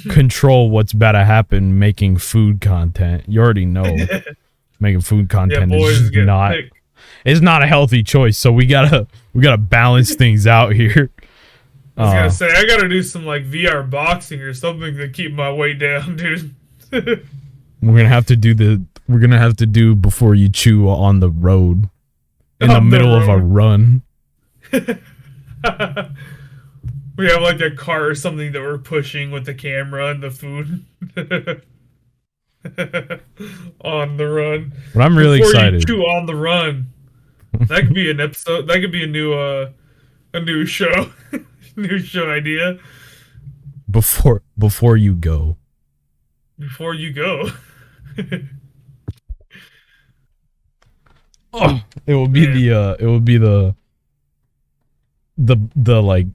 control what's about to happen making food content. You already know making food content is not thick. It's not a healthy choice, so we gotta balance things out here. I was gonna say I gotta do some like VR boxing or something to keep my weight down, dude. We're gonna have to do before you chew on the road in the middle of a run. We have like a car or something that we're pushing with the camera and the food on the run. But I'm really excited. Before you chew on the run. That could be an episode. That could be a new show. New show idea. Before you go. Before you go. Oh, it will be the like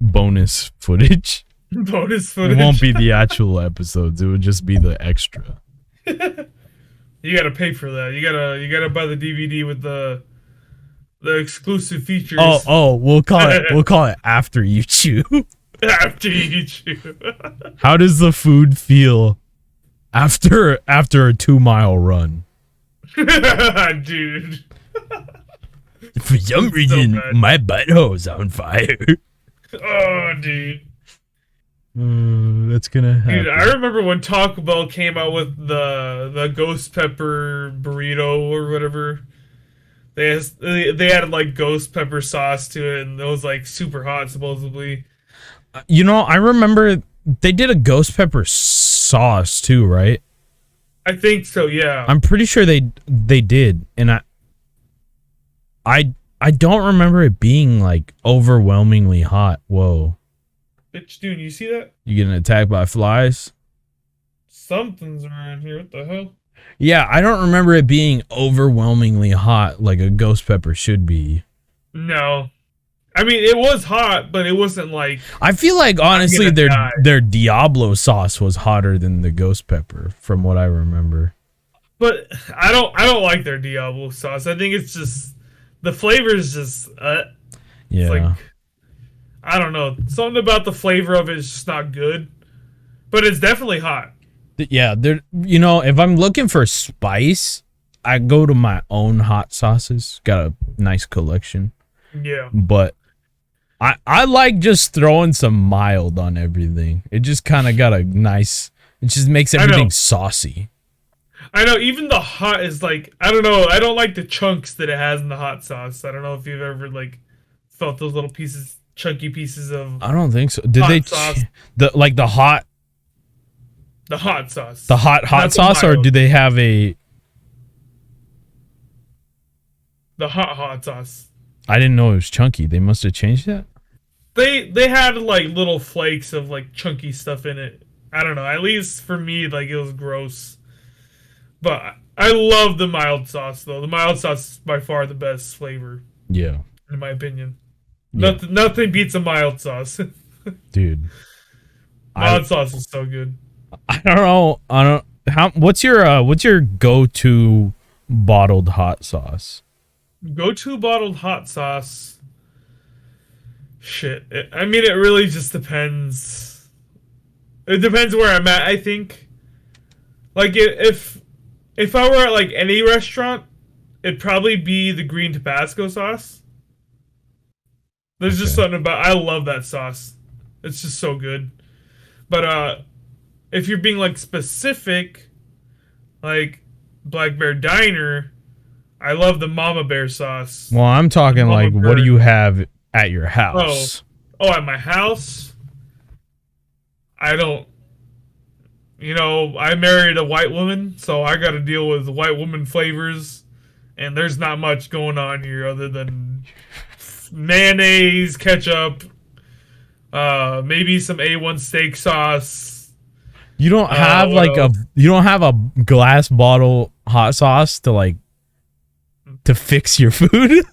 bonus footage. Bonus It footage. won't be the actual episodes. It would just be the extra. You gotta pay for that. You gotta buy the DVD with the exclusive features. We'll call it after you chew. After you chew. How does the food feel after a 2-mile run? Dude. For some reason, my butthole's on fire. Oh, dude. That's gonna happen. Dude, I remember when Taco Bell came out with the ghost pepper burrito or whatever. They added like ghost pepper sauce to it, and it was like super hot supposedly. You know, I remember they did a ghost pepper sauce too, right? I think so, yeah. I'm pretty sure they did, and I don't remember it being like overwhelmingly hot. Whoa. Bitch, dude, you see that? You getting attacked by flies? Something's around here. What the hell? Yeah, I don't remember it being overwhelmingly hot like a ghost pepper should be. No. I mean, it was hot, but it wasn't like... I feel like, honestly, their Diablo sauce was hotter than the ghost pepper, from what I remember. But I don't like their Diablo sauce. I think it's just... The flavor is just... yeah. Like, I don't know. Something about the flavor of it is just not good. But it's definitely hot. Yeah, you know, if I'm looking for spice, I go to my own hot sauces. Got a nice collection. Yeah. But I like just throwing some mild on everything. It just kind of got a nice... It just makes everything saucy. I know, even the hot is like... I don't know. I don't like the chunks that it has in the hot sauce. I don't know if you've ever, like, felt those little pieces... Chunky pieces of... I don't think so. Did they... sauce. The hot... The hot sauce. The hot sauce, or do they have a... The hot sauce. I didn't know it was chunky. They must have changed that. They had like little flakes of like chunky stuff in it. I don't know. At least for me, like it was gross. But I love the mild sauce though. The mild sauce is by far the best flavor. Yeah. In my opinion. Yeah. Nothing beats a mild sauce. Dude. Mild sauce is so good. I don't know. What's your go-to bottled hot sauce? Go-to bottled hot sauce. Shit. I mean, it really just depends. It depends where I'm at, I think. Like, if I were at, like, any restaurant, it'd probably be the green Tabasco sauce. There's just something about... I love that sauce. It's just so good. But, if you're being, like, specific, like, Black Bear Diner... I love the Mama Bear sauce. Well, I'm talking like, what do you have at your house? Oh, at my house? I don't... You know, I married a white woman, so I gotta deal with white woman flavors. And there's not much going on here other than mayonnaise, ketchup, maybe some A1 steak sauce. You don't have you don't have a glass bottle hot sauce to like to fix your food?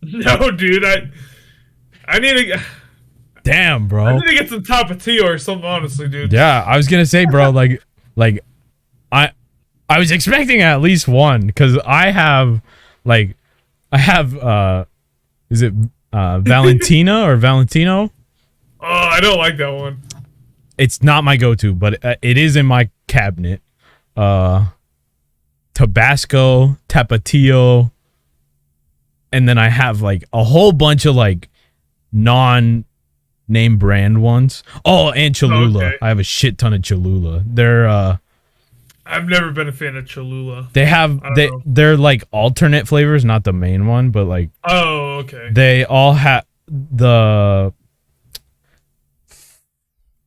No, dude. I need to. Damn, bro. I need to get some Tapatio or something. Honestly, dude. Yeah, I was gonna say, bro. like, I was expecting at least one because I have, is it Valentina or Valentino? Oh, I don't like that one. It's not my go-to, but it is in my cabinet. Tabasco, Tapatio, and then I have like a whole bunch of like non-name brand ones. Oh, and Cholula. Okay. I have a shit ton of Cholula. They're I've never been a fan of Cholula. They're like alternate flavors, not the main one, but like okay. They all have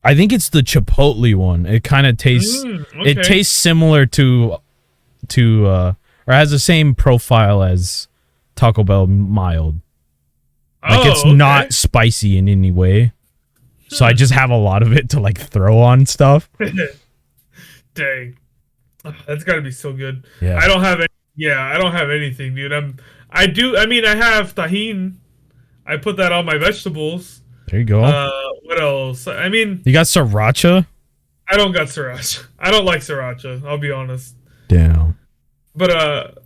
I think it's the Chipotle one. It kind of tastes it tastes similar to or has the same profile as Taco Bell mild. Like it's not spicy in any way. So I just have a lot of it to like throw on stuff. Dang. That's got to be so good. Yeah. I don't have anything, dude. I have tahine. I put that on my vegetables. There you go. What else? I mean, You got sriracha? I don't got sriracha. I don't like sriracha. I'll be honest. Damn. But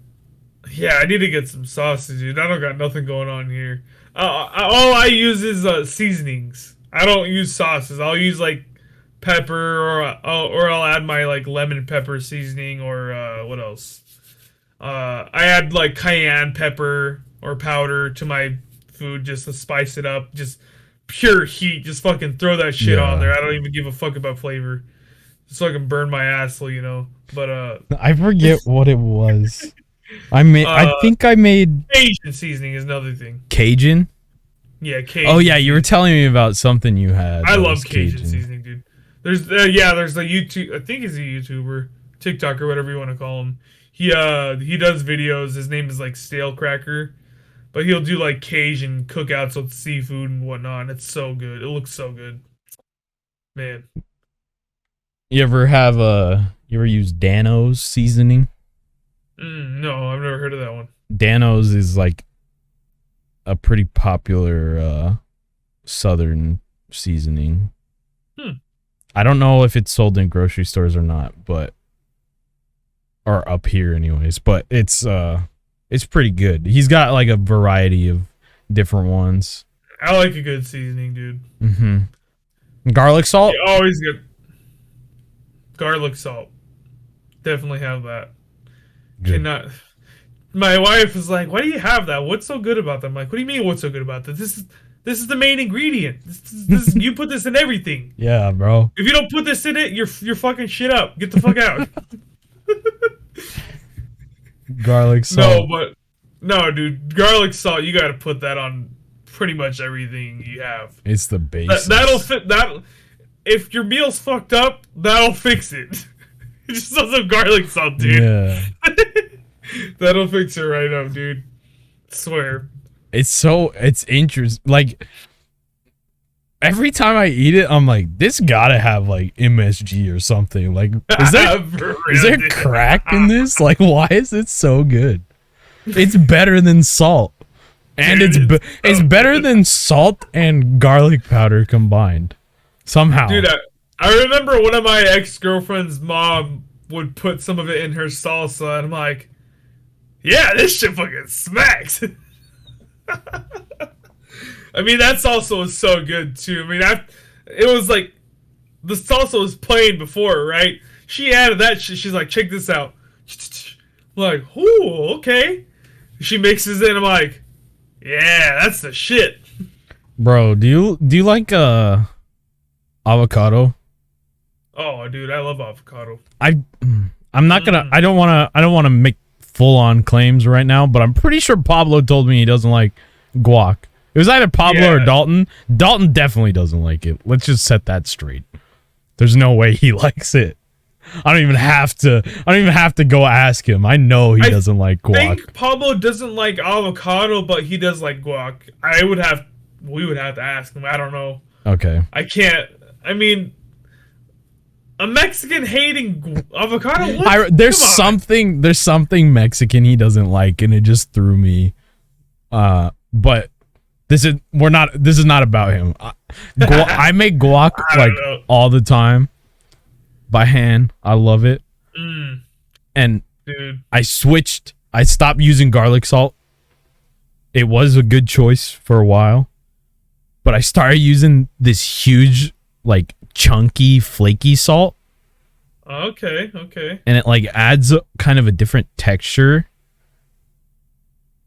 yeah, I need to get some sauces, dude. I don't got nothing going on here. All I use is seasonings. I don't use sauces. I'll use like pepper, or I'll add my like lemon pepper seasoning, or what else? I add like cayenne pepper or powder to my food just to spice it up. Just pure heat. Just fucking throw that shit on there. I don't even give a fuck about flavor. Just so I can burn my asshole, you know. But I forget what it was. I think I made Asian seasoning is another thing. Cajun. Yeah, Cajun. Oh yeah, you were telling me about something you had. I love Cajun seasoning, dude. There's there's a YouTube. I think he's a YouTuber, TikTok, or whatever you want to call him. He does videos. His name is like Stale Cracker, but he'll do like Cajun cookouts with seafood and whatnot. And it's so good. It looks so good, man. You ever use Dano's seasoning? No, I've never heard of that one. Dano's is like a pretty popular southern seasoning. I don't know if it's sold in grocery stores or not, but or up here anyways, but it's pretty good. He's got like a variety of different ones. I like a good seasoning, dude. Garlic salt? You always get garlic salt. Definitely have that. Good. Cannot. My wife is like, "Why do you have that? What's so good about that?" I'm like, "What do you mean? What's so good about that? This is the main ingredient. You put this in everything. Yeah, bro. If you don't put this in it, you're fucking shit up. Get the fuck out." Garlic salt. No, dude. Garlic salt. You got to put that on pretty much everything you have. It's the base. That'll fit. That if your meal's fucked up, that'll fix it. Just some garlic salt, dude. Yeah. That'll fix it right up, dude. Swear. It's interesting. Like every time I eat it, I'm like, this gotta have like MSG or something. Like, is there crack in this? Like, why is it so good? It's better than salt, and dude, it's better than salt and garlic powder combined. Somehow, dude. I remember one of my ex-girlfriend's mom would put some of it in her salsa, and I'm like, yeah, this shit fucking smacks. I mean, that salsa was so good too. I mean, it was like the salsa was plain before, right? She added that shit. She's like, check this out. I'm like, ooh, okay. She mixes it. I'm like, yeah, that's the shit. bro. Do you like avocado? Oh, dude, I love avocado. I'm not gonna. I don't want to make full on claims right now, but I'm pretty sure Pablo told me he doesn't like guac. It was either Pablo or Dalton. Dalton definitely doesn't like it. Let's just set that straight. There's no way he likes it. I don't even have to go ask him. I know he doesn't like guac. I think Pablo doesn't like avocado, but he does like guac. We would have to ask him. I don't know. Okay. I can't. I mean, a Mexican hating avocado? What? There's something Mexican he doesn't like, and it just threw me. But this is not about him. I make guac like all the time by hand. I love it. And dude, I stopped using garlic salt. It was a good choice for a while, but I started using this huge, like, chunky, flaky salt. Okay. And it like adds kind of a different texture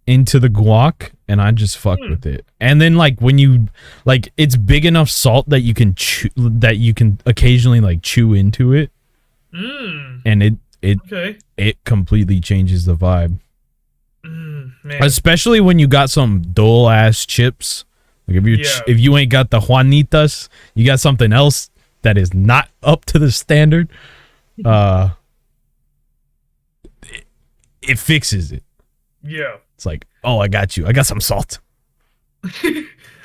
into the guac, and I just fuck with it. And then like when you like, it's big enough salt that you can occasionally like chew into it. And it completely changes the vibe. Man. Especially when you got some dull ass chips. Like if you ain't got the Juanitas, you got something else that is not up to the standard. It fixes it. Yeah. It's like, oh, I got you. I got some salt.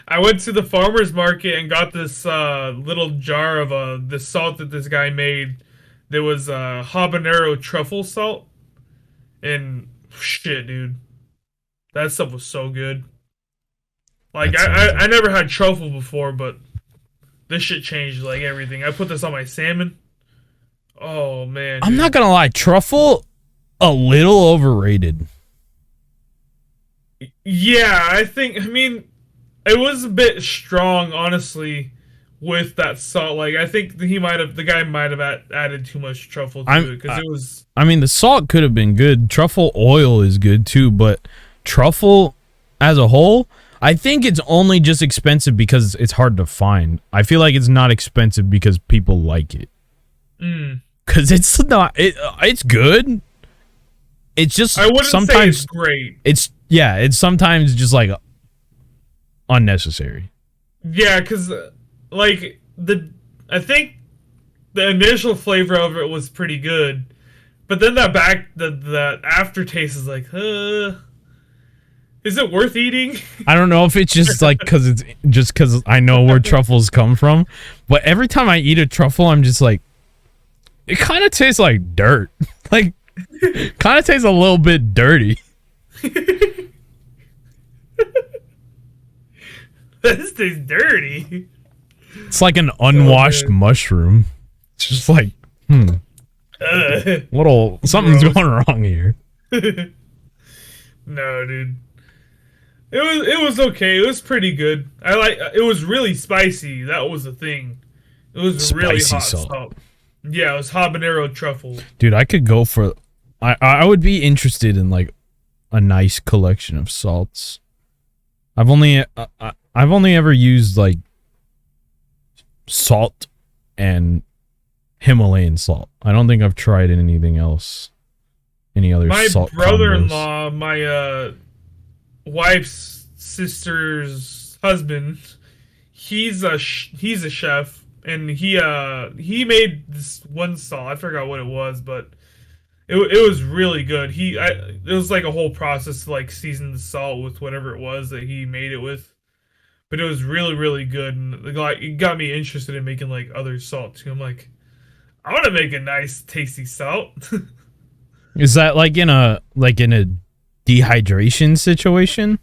I went to the farmer's market and got this little jar of the salt that this guy made. There was habanero truffle salt. And shit, dude. That stuff was so good. Like, I never had truffle before, but This shit changed like everything. I put this on my salmon. Oh man, I'm dude. not gonna lie, truffle a little overrated. Yeah, I mean, it was a bit strong, honestly, with that salt. Like, I think the guy might have added too much truffle to it because it was. I mean, the salt could have been good. Truffle oil is good too, but truffle as a whole, I think it's only just expensive because it's hard to find. I feel like it's not expensive because people like it. Because it's not. It's good. It's just I wouldn't sometimes say it's great. It's sometimes just like unnecessary. Yeah, because like I think the initial flavor of it was pretty good, but then the aftertaste is like, is it worth eating? I don't know if it's just like because I know where truffles come from, but every time I eat a truffle, I'm just like, it kind of tastes like dirt. Like, kind of tastes a little bit dirty. This tastes dirty. It's like an unwashed mushroom. It's just like, something's going wrong here. No, dude. It was okay. It was pretty good. It was really spicy. That was the thing. It was really hot salt. Yeah, it was habanero truffle. Dude, I could go for I would be interested in like a nice collection of salts. I've only ever used like salt and Himalayan salt. I don't think I've tried anything else. Any other salt? My brother-in-law, my wife's sister's husband, he's a chef, and he made this one salt. I forgot what it was, but it was really good. It was like a whole process to like season the salt with whatever it was that he made it with. But it was really, really good, and like it got me interested in making like other salt too. I'm like, I want to make a nice, tasty salt. Is that like in a dehydration situation?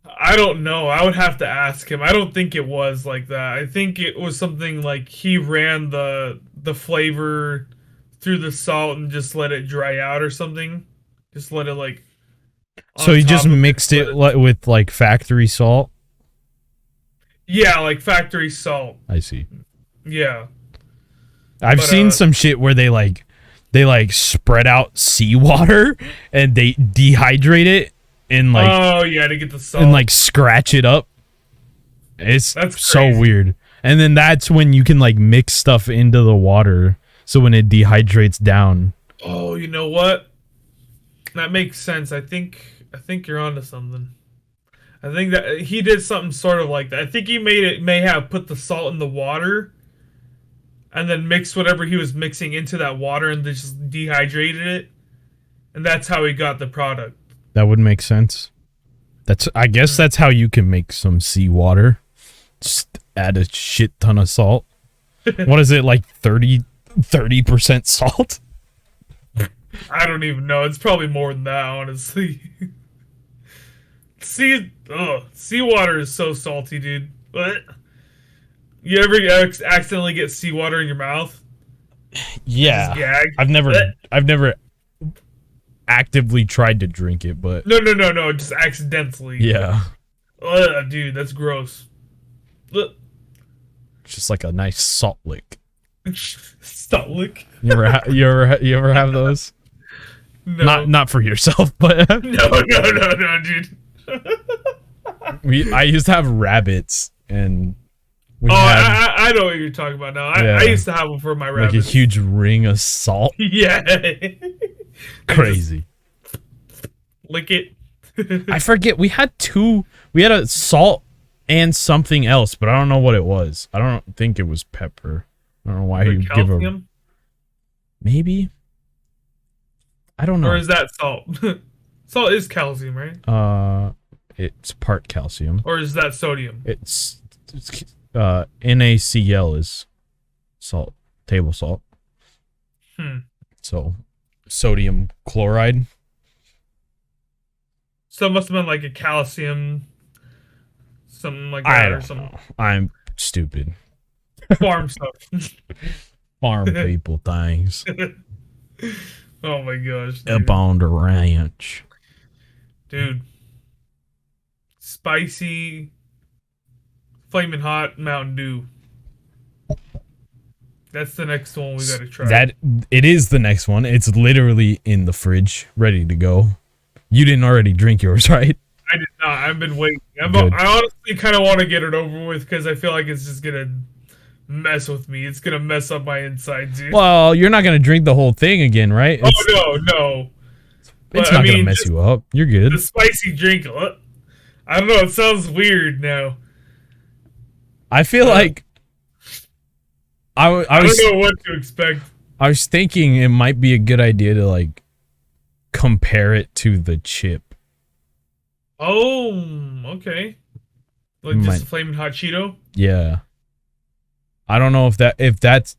I don't know. I would have to ask him. I don't think it was like that. I think it was something like he ran the flavor through the salt and just let it dry out or something. Just let it like. So he just mixed it with like factory salt? Yeah, like factory salt. I see. Yeah. I've seen some shit where they spread out seawater and they dehydrate it and like to get the salt and like scratch it up. That's so crazy. weird. And then that's when you can like mix stuff into the water so when it dehydrates down. Oh, you know what? That makes sense. I think you're onto something. I think that he did something sort of like that. I think he may have put the salt in the water and then mixed whatever he was mixing into that water and just dehydrated it. And that's how he got the product. That would make sense. I guess that's how you can make some seawater. Just add a shit ton of salt. What is it, like 30% salt? I don't even know. It's probably more than that, honestly. Seawater is so salty, dude. What? You ever accidentally get seawater in your mouth? Yeah. Just gag? I've never actively tried to drink it, but No, just accidentally. yeah. Dude, that's gross. Ugh. Just like a nice salt lick. Salt lick? You ever have those? No. Not for yourself, but No, dude. I used to have rabbits, and I know what you're talking about now. I used to have them for my rabbits. Like a huge ring of salt. Yeah. Crazy. Lick it. I forget. We had a salt and something else, but I don't know what it was. I don't think it was pepper. I don't know why you give a. Maybe. I don't know. Or is that salt? Salt is calcium, right? It's part calcium. Or is that sodium? It's NaCl is salt, table salt. So, sodium chloride. So it must have been like a calcium something like I that, or don't some know. I'm stupid. farm stuff. Farm people things. Oh my gosh, Up dude. on the ranch. Dude. Spicy, flaming hot Mountain Dew. That's the next one we gotta try. That it is the next one. It's literally in the fridge, ready to go. You didn't already drink yours, right? I did not. I've been waiting. I Good. honestly kind of want to get it over with because I feel like it's just gonna mess with me. It's gonna mess up my insides. Dude. Well, you're not gonna drink the whole thing again, right? No. It's But, not gonna mess you up. You're good. The spicy drink. I don't know. It sounds weird now. I feel like I I was don't know what to expect. I was thinking it might be a good idea to like compare it to the chip. Oh, okay. Like just a flaming hot Cheeto. Yeah. I don't know if that's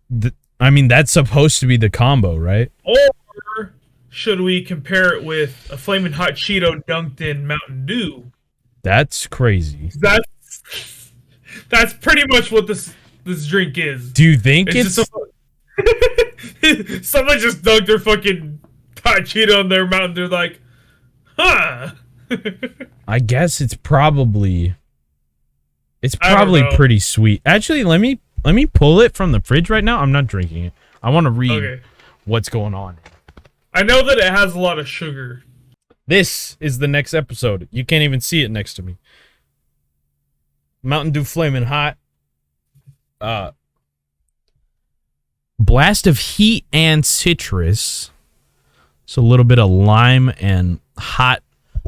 I mean that's supposed to be the combo, right? Or should we compare it with a flaming hot Cheeto dunked in Mountain Dew? That's crazy. That's pretty much what this drink is. Do you think it's just someone just dunked their fucking hot Cheeto in their Mountain Dew, like, huh? I guess it's probably know. pretty sweet. Actually, let me pull it from the fridge right now. I'm not drinking it. I want to read what's going on. I know that it has a lot of sugar. This is the next episode. You can't even see it next to me. Mountain Dew Flamin' Hot. Blast of heat and citrus. So a little bit of lime and hot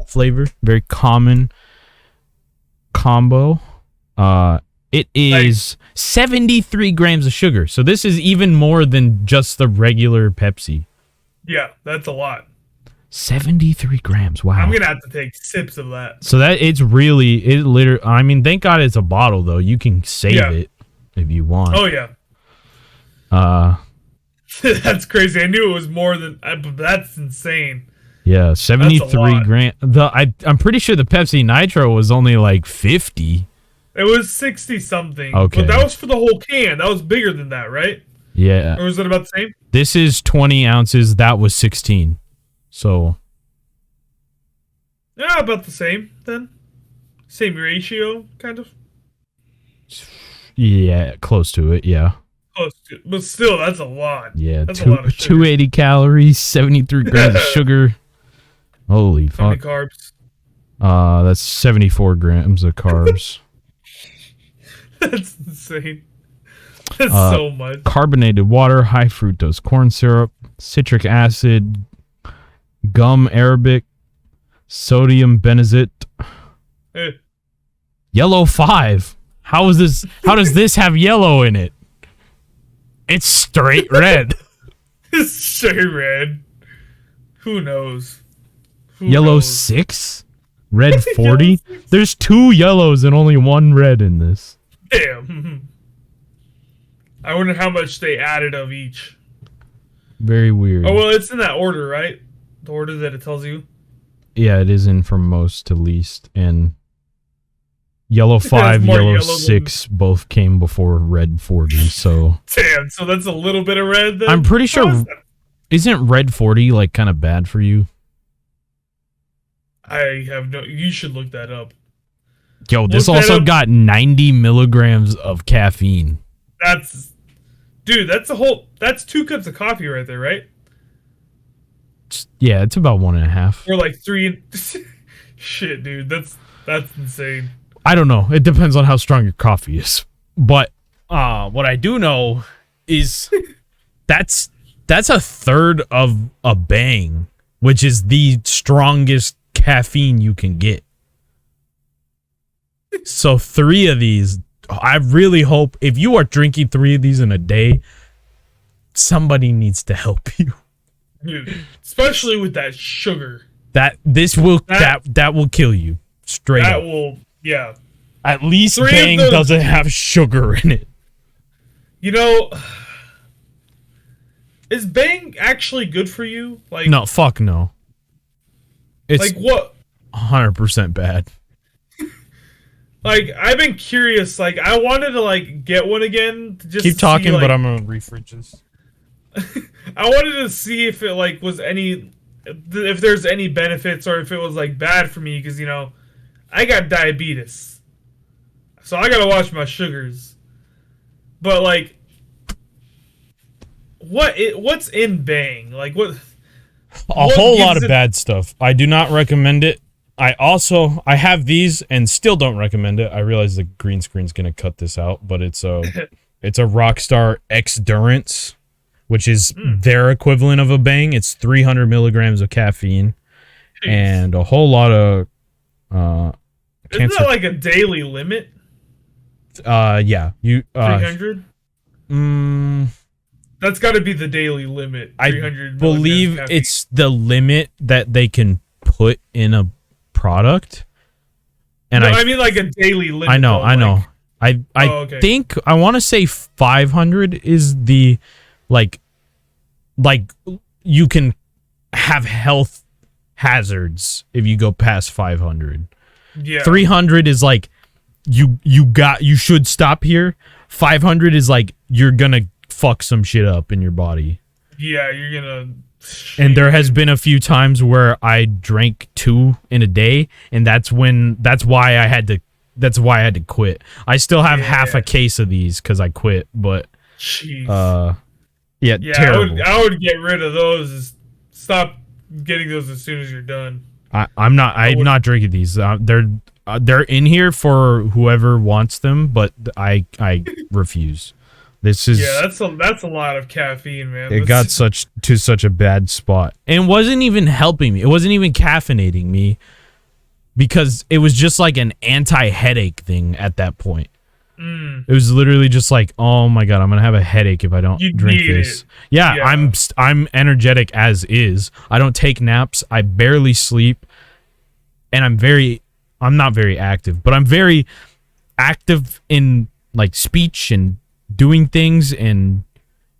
flavor. Very common combo. It is 73 grams of sugar. So this is even more than just the regular Pepsi. Yeah, that's a lot. 73 grams. Wow. I'm going to have to take sips of that. So that it literally, I mean, thank God it's a bottle though. You can save it if you want. Oh yeah. That's crazy. I knew it was more than, but that's insane. Yeah, 73 grams. I'm pretty sure the Pepsi Nitro was only like 50. It was 60 something. Okay. But that was for the whole can. That was bigger than that, right? Yeah. Or was it about the same? This is 20 ounces. That was 16. So. Yeah, about the same then. Same ratio, kind of. Yeah, close to it. Yeah. Close to, but still, that's a lot. Yeah, that's a lot of sugar. 280 calories, 73 grams of sugar. Holy How many fuck. carbs? That's 74 grams of carbs. That's insane. That's so much. Carbonated water, high fructose corn syrup, citric acid, gum arabic, sodium benzoate, yellow 5. How does this have yellow in it? It's straight red. It's straight red. Who knows? Yellow 6? Red 40? There's 2 yellows and only 1 red in this. Damn. I wonder how much they added of each. Very weird. Oh, well, it's in that order, right? The order that it tells you? Yeah, it is in from most to least. And yellow 5, yellow 6 both came before red 40. So damn, so that's a little bit of red then? I'm pretty sure. Isn't red 40 like kind of bad for you? I have no. You should look that up. Yo, this also got 90 milligrams of caffeine. That's 2 cups of coffee right there, right? Yeah, it's about 1.5. Or like 3. Shit, dude, that's insane. I don't know. It depends on how strong your coffee is. But what I do know is that's a third of a Bang, which is the strongest caffeine you can get. So 3 of these, I really hope if you are drinking 3 of these in a day, somebody needs to help you. Dude, especially with that sugar. That will kill you straight up. That will, yeah. At least Bang doesn't have sugar in it. You know, is Bang actually good for you? Like, no, fuck no. It's like what? 100% bad. Like, I've been curious. Like, I wanted to like get one again, to just Keep to see, talking, like, but I'm gonna refridge this. I wanted to see if it like was any, if there's any benefits or if it was like bad for me because I got diabetes, so I gotta watch my sugars. But like, what's in Bang? Like A what whole lot gives of it? bad stuff. I do not recommend it. I have these and still don't recommend it. I realize the green screen's gonna cut this out, but it's a Rockstar X Durance, which is their equivalent of a Bang. It's 300 milligrams of caffeine and a whole lot of Isn't cancer. that like a daily limit? Yeah, you 300. mm, That's got to be the daily limit. I 300 believe milligrams caffeine. it's the limit that they can put in a product. And No, I mean like a daily limit. I know, though, I know. like- I okay. think I want to say 500 is the like you can have health hazards if you go past 500. Yeah. 300 is like you should stop here. 500 is like you're gonna fuck some shit up in your body. Yeah, you're gonna. And there has been a few times where I drank 2 in a day, and that's why I had to quit. I still have half a case of these because I quit, but Jeez. yeah, terrible. I would get rid of those. Stop getting those as soon as you're done. I'm not drinking these. They're in here for whoever wants them, but I refuse. This is that's a lot of caffeine, man. it got such a bad spot. And it wasn't even helping me. It wasn't even caffeinating me because it was just like an anti-headache thing at that point. It was literally just like, oh my god, I'm gonna have a headache if I don't drink this. Yeah, I'm energetic as is. I don't take naps. I barely sleep, and I'm not very active, but I'm very active in like speech and doing things, and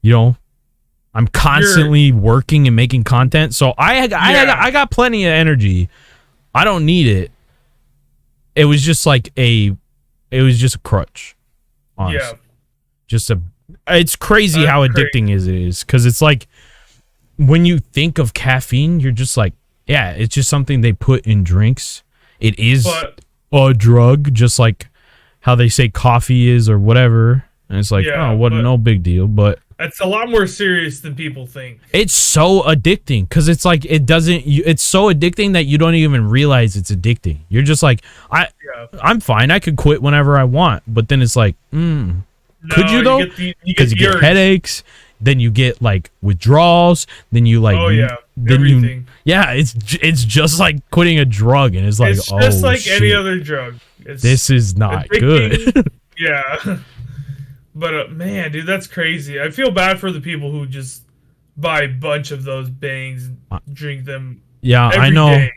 I'm constantly working and making content. So I got plenty of energy. I don't need it. It was just a crutch. Honestly. Yeah. It's crazy how addicting it is, because it's like when you think of caffeine, you're just like, yeah, it's just something they put in drinks. It is a drug, just like how they say coffee is or whatever. And it's like, no big deal. But it's a lot more serious than people think. It's so addicting because it's like it's so addicting that you don't even realize it's addicting. You're just like, I'm fine. I could quit whenever I want. But then it's like, could you though? Because you get headaches, then you get like withdrawals, then you like, everything. It's just like quitting a drug, and it's like, it's just like any other drug. This is not good. Yeah. But man, dude, that's crazy. I feel bad for the people who just buy a bunch of those bangs, and drink them. Yeah, every I know. Day.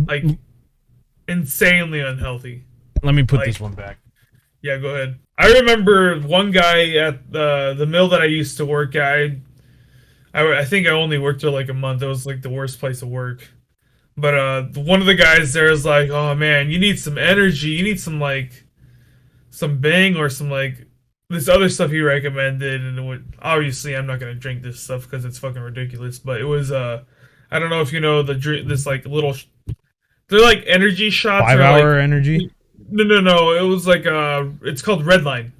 Like insanely unhealthy. Let me put this one back. Yeah, go ahead. I remember one guy at the mill that I used to work at. I think I only worked there like a month. It was like the worst place to work. But one of the guys there is like, "Oh man, you need some energy. You need some like some Bang or some like." This other stuff he recommended, and obviously I'm not gonna drink this stuff because it's fucking ridiculous. But it was I don't know if you know the drink, this like little, they're like energy shots. 5 hour energy? No. It was like it's called Redline.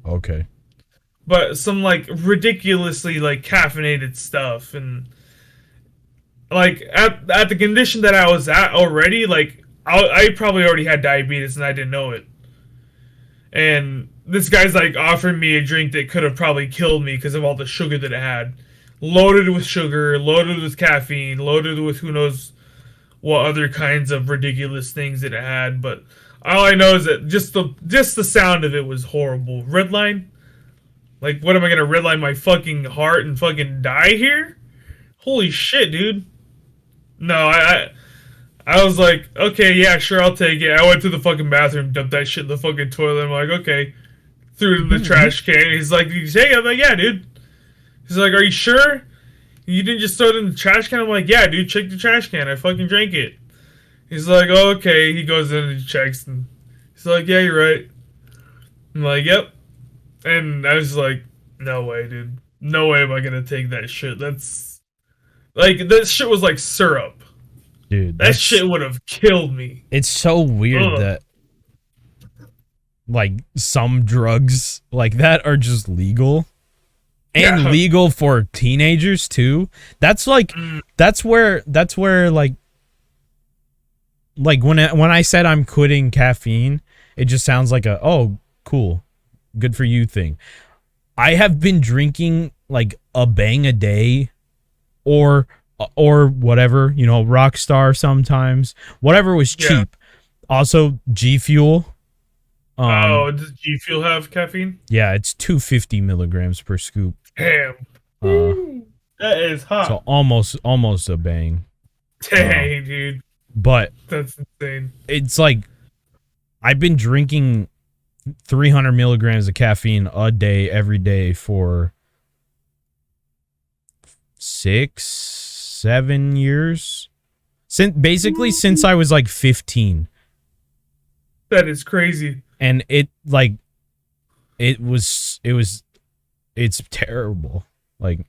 Okay. But some like ridiculously like caffeinated stuff, and like at the condition that I was at already, like I probably already had diabetes and I didn't know it, and this guy's like offering me a drink that could have probably killed me because of all the sugar that it had. Loaded with sugar, loaded with caffeine, loaded with who knows what other kinds of ridiculous things that it had. But all I know is that just the sound of it was horrible. Redline? Like, what am I gonna redline my fucking heart and fucking die here? Holy shit, dude. No, I was like, okay, yeah, sure, I'll take it. I went to the fucking bathroom, dumped that shit in the fucking toilet. I'm like, okay. Threw it in the trash can. He's like, did you take it? I'm like, yeah, dude. He's like, are you sure? You didn't just throw it in the trash can? I'm like, yeah, dude, check the trash can. I fucking drank it. He's like, oh, okay. He goes in and checks, and He's like, yeah, you're right. I'm like, yep. And I was like, no way, dude. No way am I gonna take that shit. That's like that shit was like syrup. Dude, That shit would have killed me. it's so weird Ugh. that like some drugs like that are just legal and Yeah. legal for teenagers too. That's like that's where like when I said I'm quitting caffeine, it just sounds like a oh cool, good for you thing. I have been drinking like a bang a day or whatever, you know, Rockstar sometimes, whatever was Yeah. cheap. Also G Fuel. Oh, does G Fuel have caffeine? Yeah, it's 250 milligrams per scoop. Damn. Uh, That is hot. so almost a bang. Dang, dude. But That's insane. it's like I've been drinking 300 milligrams of caffeine a day every day for 6-7 years, since I was like 15. That is crazy. And it's terrible. Like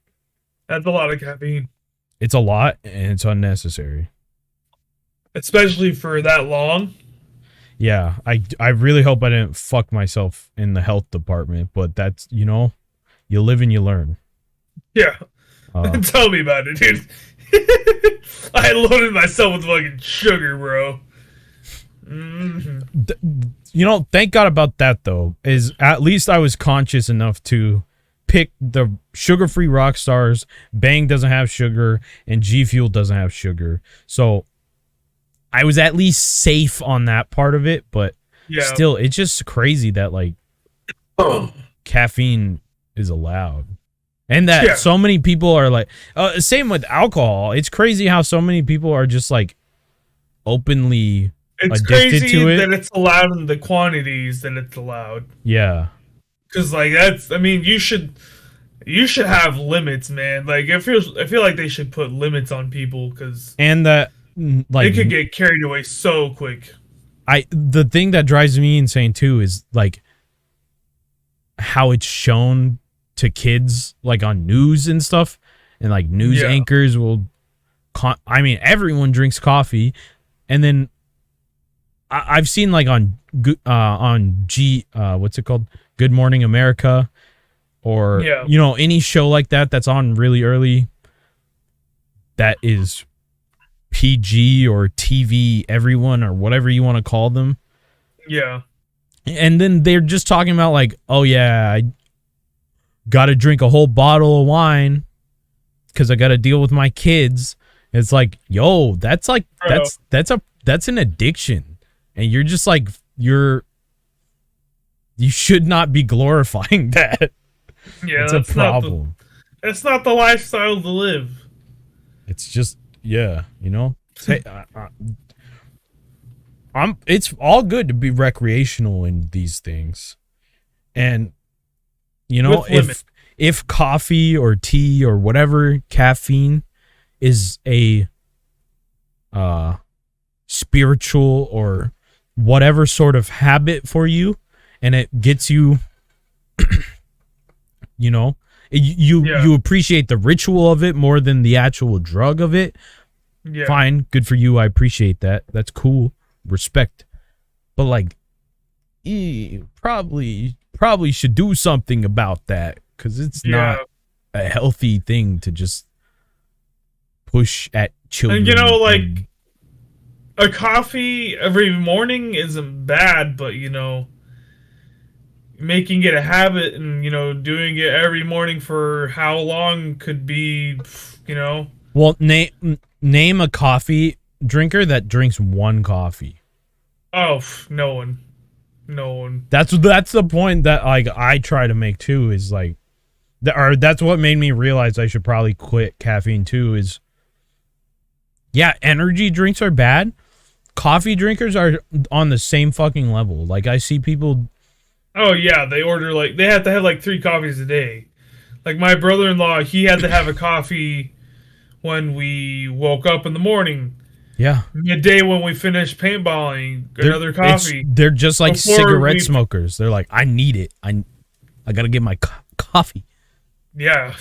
That's a lot of caffeine. it's a lot and it's unnecessary. Especially for that long. Yeah, I really hope I didn't fuck myself in the health department, but that's, you know, you live and you learn. Yeah. Tell me about it, dude. I loaded myself with fucking sugar, bro. You know, thank God about that though, is at least I was conscious enough to pick the sugar-free rock stars. Bang doesn't have sugar and G Fuel doesn't have sugar. So I was at least safe on that part of it, but Yeah. still, it's just crazy that like caffeine is allowed. And that so many people are like, same with alcohol. It's crazy how so many people are just like openly It's addicted crazy to it. that it's allowed in the quantities that it's allowed. Yeah. Because like that's, I mean, you should have limits, man. Like I feel like they should put limits on people because And that like they could get carried away so quick. The thing that drives me insane too is like how it's shown to kids like on news and stuff, and like news anchors will I mean everyone drinks coffee, and then I've seen like on what's it called, Good Morning America, or you know, any show like that that's on really early that is PG or TV everyone or whatever you want to call them. Yeah. And then they're just talking about like, oh yeah, I got to drink a whole bottle of wine because I got to deal with my kids. It's like, yo, that's like that's an addiction, and you're just like you should not be glorifying that. Yeah, it's a problem. It's not the lifestyle to live. It's just you know. It's all good to be recreational in these things, and you know, if coffee or tea or whatever caffeine is a spiritual or whatever sort of habit for you, and it gets you, you know, you appreciate the ritual of it more than the actual drug of it. Yeah. Fine, good for you. I appreciate that. That's cool. Respect. But like, probably should do something about that, because it's not a healthy thing to just push at children. And you know, like a coffee every morning isn't bad, but you know, making it a habit and, you know, doing it every morning for how long could be, you know. Well, name a coffee drinker that drinks one coffee. Oh, no one. That's the point that like I try to make too, is like that's what made me realize I should probably quit caffeine too, is energy drinks are bad. Coffee drinkers are on the same fucking level. Like I see people. Oh yeah, they order like they have to have like 3 coffees a day. Like my brother-in-law, he had to have a coffee when we woke up in the morning. Yeah. Midday when we finish paintballing, another coffee. They're just like Before cigarette smokers. They're like, I need it. I gotta get my coffee. Yeah.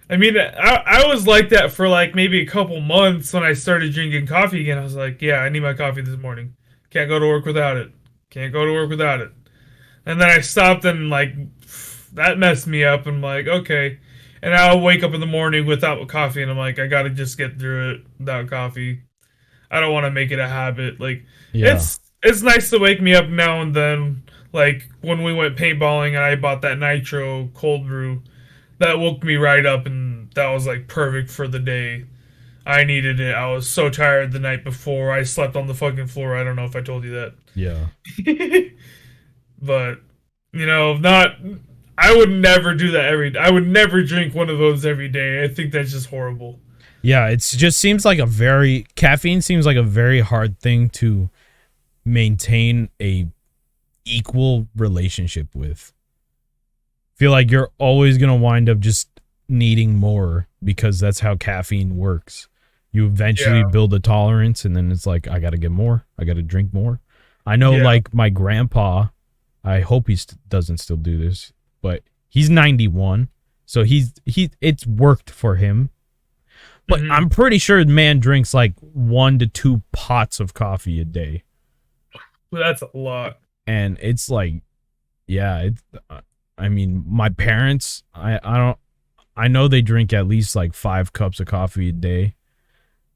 I mean, I was like that for like maybe a couple months when I started drinking coffee again. I was like, yeah, I need my coffee this morning. Can't go to work without it. Can't go to work without it. And then I stopped and like that messed me up. And I'm like, okay. And I'll wake up in the morning without coffee, and I'm like, I gotta just get through it without coffee. I don't want to make it a habit. Like, Yeah. it's nice to wake me up now and then. Like when we went paintballing and I bought that nitro cold brew, that woke me right up, and that was like perfect for the day. I needed it. I was so tired the night before. I slept on the fucking floor. I don't know if I told you that. Yeah. But not. I would never do that I would never drink one of those every day. I think that's just horrible. Yeah, it just seems like caffeine seems like a very hard thing to maintain a equal relationship with. Feel like you're always going to wind up just needing more because that's how caffeine works. You eventually build a tolerance, and then it's like, I got to get more. I got to drink more. I know like my grandpa, I hope he doesn't still do this, but he's 91. So it's worked for him. But I'm pretty sure the man drinks like 1 to 2 pots of coffee a day. Well, that's a lot. And it's like, yeah, I mean, my parents, I know they drink at least like 5 cups of coffee a day.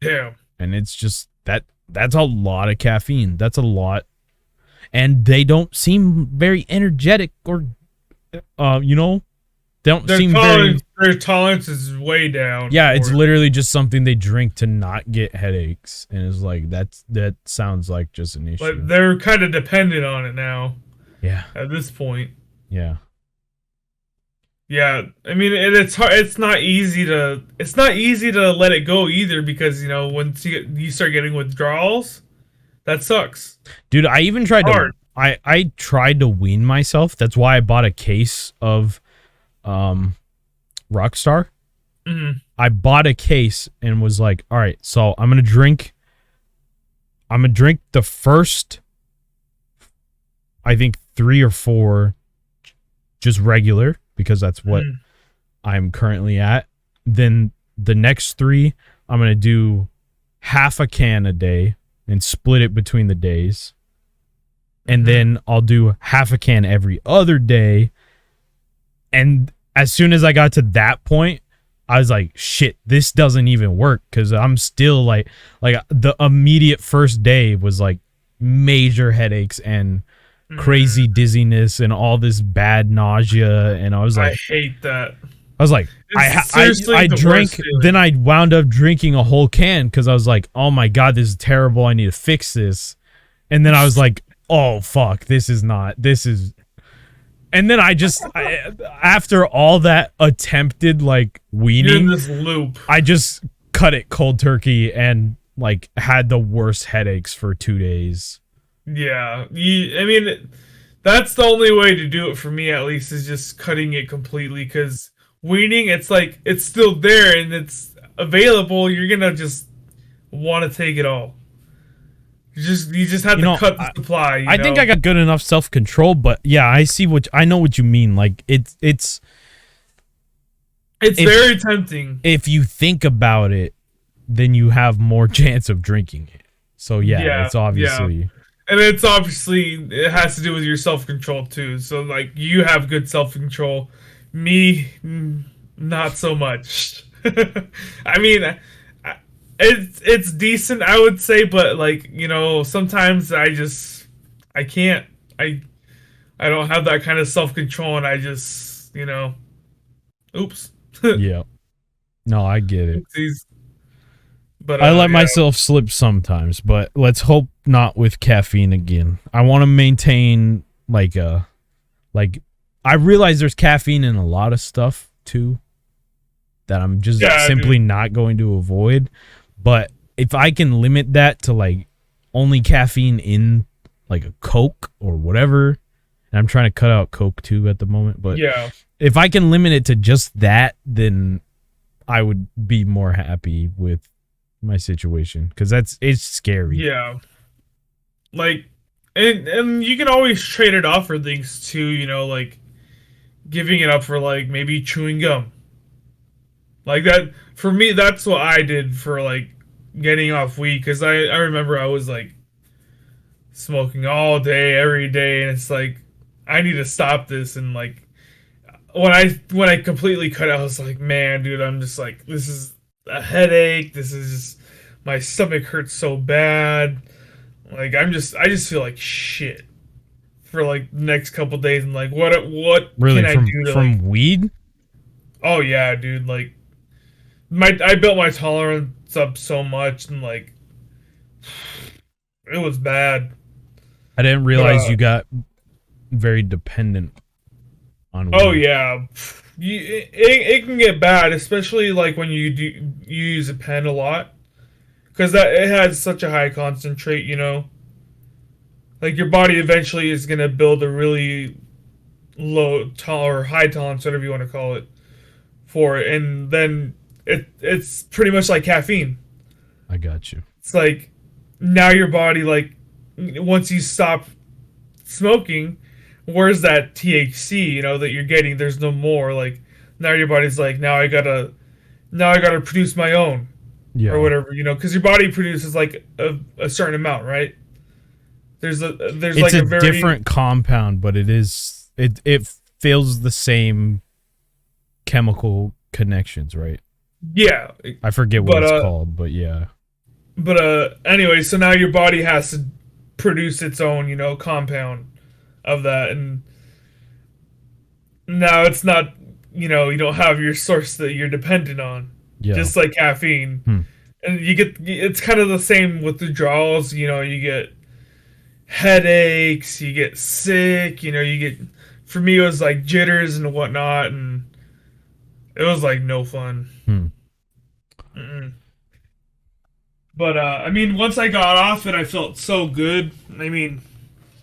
Damn. And it's just that's a lot of caffeine. That's a lot. And they don't seem very energetic or their tolerance is way down. Yeah, it's literally just something they drink to not get headaches, and it's like that sounds like just an issue. But they're kind of dependent on it now. Yeah. At this point. Yeah. Yeah, I mean it's hard. It's not easy to let it go either, because once you start getting withdrawals, that sucks. Dude, I even tried I tried to wean myself. That's why I bought a case of Rockstar. I bought a case and was like, all right, so I'm gonna drink the first, I think 3 or 4 just regular, because that's what I'm currently at. Then the next 3 I'm gonna do half a can a day and split it between the days. And then I'll do half a can every other day. And as soon as I got to that point, I was like, shit, this doesn't even work, because I'm still like the immediate first day was like major headaches and crazy dizziness and all this bad nausea. And I was like, I hate that. I was like, I drank, then I wound up drinking a whole can because I was like, oh my God, this is terrible. I need to fix this. And then I was like, oh fuck, this is. And then after all that attempted like weaning, you're in this loop. I just cut it cold turkey and like had the worst headaches for 2 days. Yeah, I mean, that's the only way to do it for me, at least, is just cutting it completely, because weaning, it's like, it's still there and it's available. You're gonna just want to take it all. You just have to cut the supply. I think I got good enough self-control, but yeah, I know what you mean. Like it's very tempting. If you think about it, then you have more chance of drinking it. So yeah, it's obviously. Yeah. And it has to do with your self-control too. So like, you have good self-control. Me, not so much. I mean, it's decent, I would say, but like, sometimes I can't. I don't have that kind of self-control, and I just, oops. Yeah. No, I get it. Oopsies. But I let myself slip sometimes, but let's hope not with caffeine again. I want to maintain I realize there's caffeine in a lot of stuff too that I'm just simply not going to avoid. But if I can limit that to like only caffeine in like a Coke or whatever, and I'm trying to cut out Coke too at the moment, but if I can limit it to just that, then I would be more happy with my situation because it's scary. Yeah. Like, and you can always trade it off for things too, like giving it up for like maybe chewing gum. Like that for me, that's what I did for like getting off weed because I remember I was like smoking all day, every day, and it's like I need to stop this. And like when I completely cut out, I was like, man, dude, I'm just like this is a headache. This is just my stomach hurts so bad. Like I just feel like shit for like the next couple days. And like what Really, can I do to from like? weed? Oh yeah, dude. Like I built my tolerance up so much, and like it was bad. I didn't But realize you got very dependent on oh weed. yeah, it can get bad, especially like when you use a pen a lot, because that it has such a high concentrate. Like your body eventually is gonna build a really or high tolerance, whatever you want to call it, for it, and then it's pretty much like caffeine. I got you. It's like now your body like once you stop smoking, where's that THC, that you're getting? There's no more. Like now your body's like now I gotta produce my own or Yeah. whatever, because your body produces like a certain amount, right? There's It's like a a very different compound, but it feels the same chemical connections, right? yeah, I forget what but it's called, but yeah. anyway, so now your body has to produce its own, compound of that, and now it's not, you don't have your source that you're dependent on, Yeah. just like caffeine. Hmm. And it's kind of the same with withdrawals. You get headaches, you get sick, you get. For me, it was like jitters and whatnot, and it was like no fun. Hmm. Mm-mm. But I mean, once I got off it, I felt so good. I mean,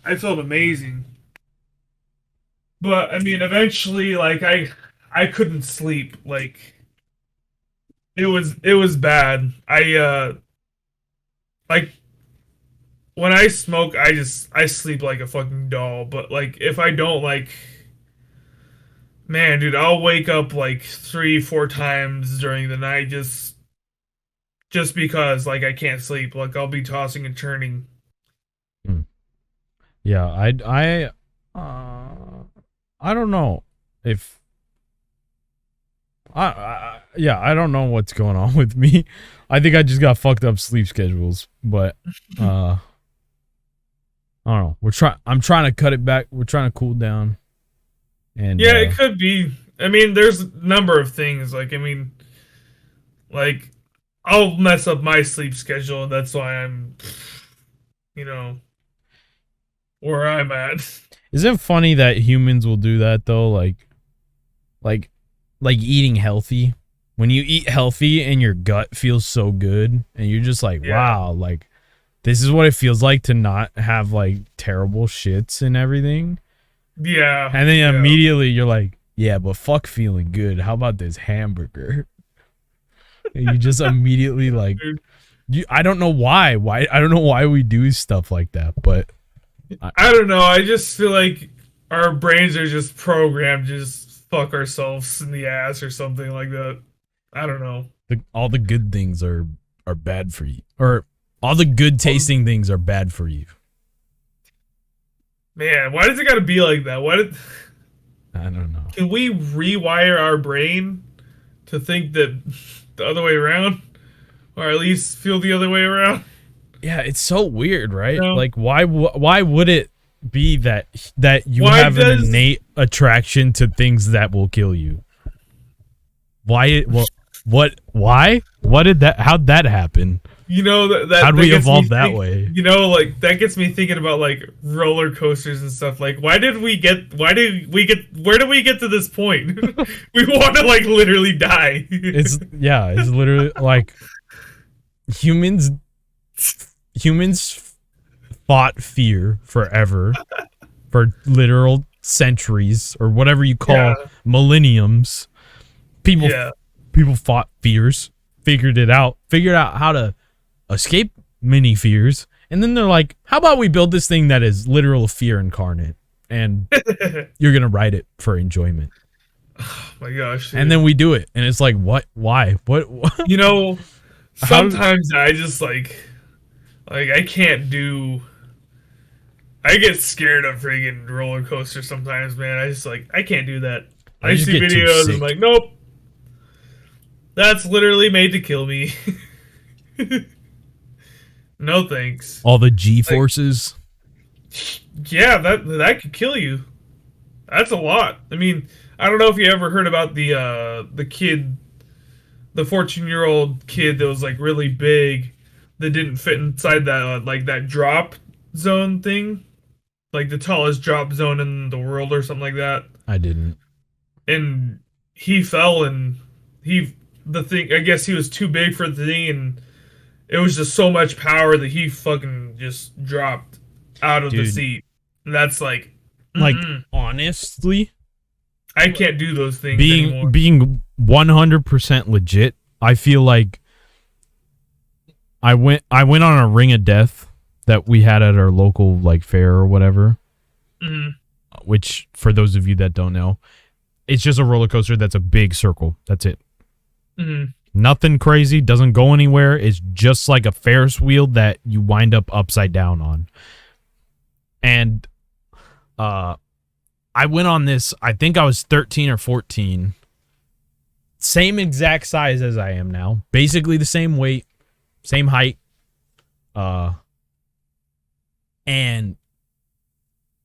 I felt amazing. But I mean, eventually, like I couldn't sleep. Like it was bad. Like when I smoke, I sleep like a fucking doll. But like if I don't, like, man, dude, I'll wake up like 3, 4 times during the night just because like I can't sleep. Like I'll be tossing and turning. Hmm. Yeah, I don't know if yeah, I don't know what's going on with me. I think I just got fucked up sleep schedules, but I don't know. I'm trying to cut it back. We're trying to cool down. And Yeah, it could be. I mean, there's a number of things. Like, I mean, like, I'll mess up my sleep schedule, and that's why I'm, you know, where I'm at. isn't it funny that humans will do that though? Like like eating healthy. When you eat healthy and your gut feels so good and you're just like, Yeah. wow, like this is what it feels like to not have like terrible shits and everything. Yeah. And then yeah. immediately you're like, yeah, but fuck feeling good. How about this hamburger? And you just immediately like, I don't know why. I don't know why we do stuff like that, but I don't know. I just feel like our brains are just programmed to just fuck ourselves in the ass or something like that. I don't know. all the good things are bad for you, or all the good tasting things are bad for you. Man, why does it gotta be like that? I don't know. Can we rewire our brain to think that the other way around? Or at least feel the other way around? Yeah, it's so weird, right? You know? Like, why would it be that you Why have an does- innate attraction to things that will kill you? Why? Well, why? What did that? How'd that happen? You know that How'd that we gets me evolve that way? You know, like that gets me thinking about like roller coasters and stuff. Like, where did we get to this point? We want to like literally die. It's literally like humans fought fear forever for literal centuries or whatever you call Yeah. millenniums. People Yeah. people fought fears figured out how to escape many fears. And then they're like, how about we build this thing that is literal fear incarnate? And you're going to ride it for enjoyment. Oh my gosh. Dude. And then we do it. And it's like, what? Why? What? You know, sometimes I just like I can't do. I get scared of freaking roller coasters sometimes, man. I can't do that. I see videos and I'm like, nope. That's literally made to kill me. No thanks. All the G-forces. Yeah, that could kill you. That's a lot. I mean, I don't know if you ever heard about the kid, the 14-year-old kid that was like really big, that didn't fit inside that that drop zone thing, like the tallest drop zone in the world or something like that. I didn't. And he fell and I guess he was too big for the thing, and it was just so much power that he fucking just dropped out of the seat. And that's like honestly, I can't do those things anymore. Being 100% legit, I feel like I went on a ring of death that we had at our local fair or whatever. Mm-hmm. Which, for those of you that don't know, it's just a roller coaster that's a big circle. That's it. Mm-hmm. Nothing crazy, doesn't go anywhere. It's just like a Ferris wheel that you wind up upside down on. And I went on this, I think I was 13 or 14. Same exact size as I am now. Basically the same weight, same height. And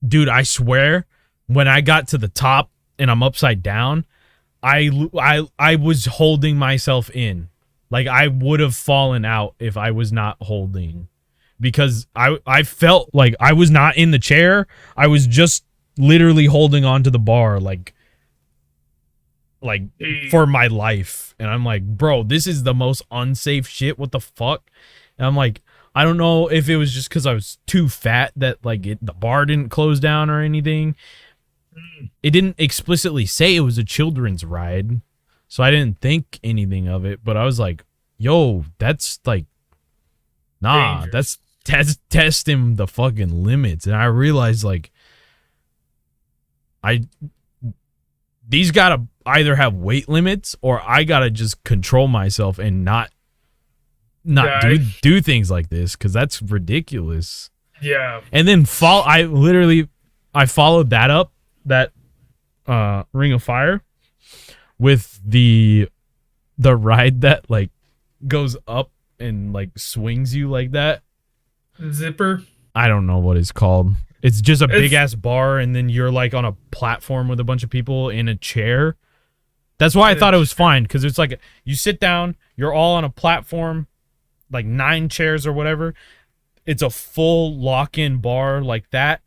dude, I swear, when I got to the top and I'm upside down, I was holding myself in. Like, I would have fallen out if I was not holding. Because I felt like I was not in the chair. I was just literally holding onto the bar like for my life. And I'm like, bro, this is the most unsafe shit. What the fuck? And I'm like, I don't know if it was just because I was too fat that the bar didn't close down or anything. It didn't explicitly say it was a children's ride, so I didn't think anything of it. But I was like, yo, that's nah, dangerous. that's testing the fucking limits. And I realized these gotta either have weight limits, or I gotta just control myself and not do things like this, because that's ridiculous. Yeah. And then I followed that up, that Ring of Fire, with the ride that goes up and swings you like that. Zipper. I don't know what it's called. It's just a big ass bar, and then you're on a platform with a bunch of people in a chair. That's why I thought it was fine, because it's you sit down, you're all on a platform, 9 chairs or whatever. It's a full lock-in bar like that.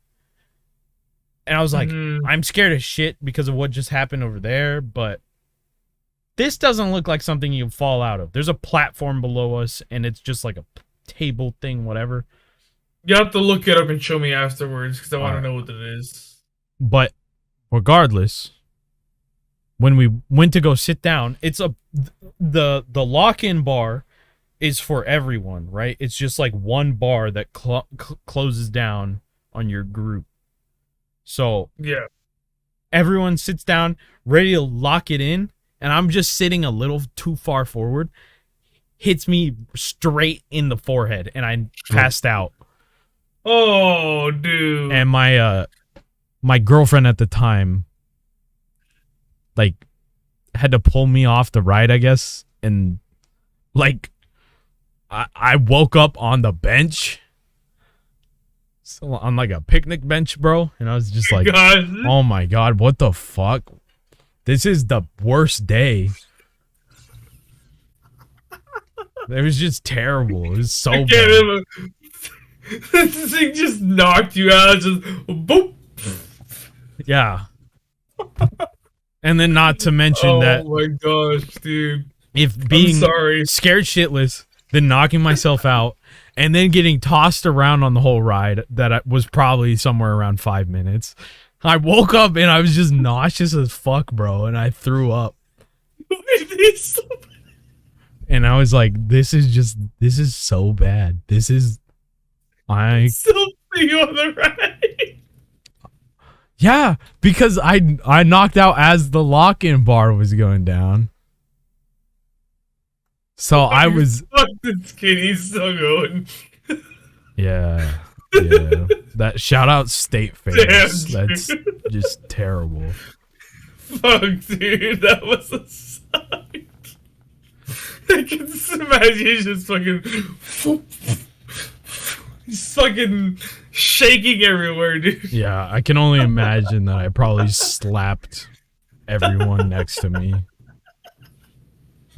And I was like, I'm scared as shit because of what just happened over there, but this doesn't look like something you fall out of. There's a platform below us, and it's just like a table thing, whatever. You have to look it up and show me afterwards, because I want to know what it is. But regardless, when we went to go sit down, it's the lock-in bar is for everyone, right? It's just one bar that closes down on your group. So yeah, everyone sits down, ready to lock it in, and I'm just sitting a little too far forward. Hits me straight in the forehead, and I passed out. Oh, dude. And my girlfriend at the time had to pull me off the ride, I guess, and I woke up on the bench. So on a picnic bench, bro, and I was just like, oh my god, what the fuck? This is the worst day. It was just terrible. It was so bad. This thing just knocked you out. Just boop. Yeah. And then not to mention that. Oh my gosh, dude. If being scared shitless, then knocking myself out, and then getting tossed around on the whole ride, that was probably somewhere around 5 minutes. I woke up and I was just nauseous as fuck, bro, and I threw up. And I was like, this is so bad. Still see you on the right. Yeah, because I knocked out as the lock-in bar was going down. So I was Fuck this kid, he's still going. yeah. That shout out State Fairs. Damn, That's just terrible. Fuck, dude, that was a sight. I can just imagine you just fucking shaking everywhere, dude. Yeah, I can only imagine that I probably slapped everyone next to me.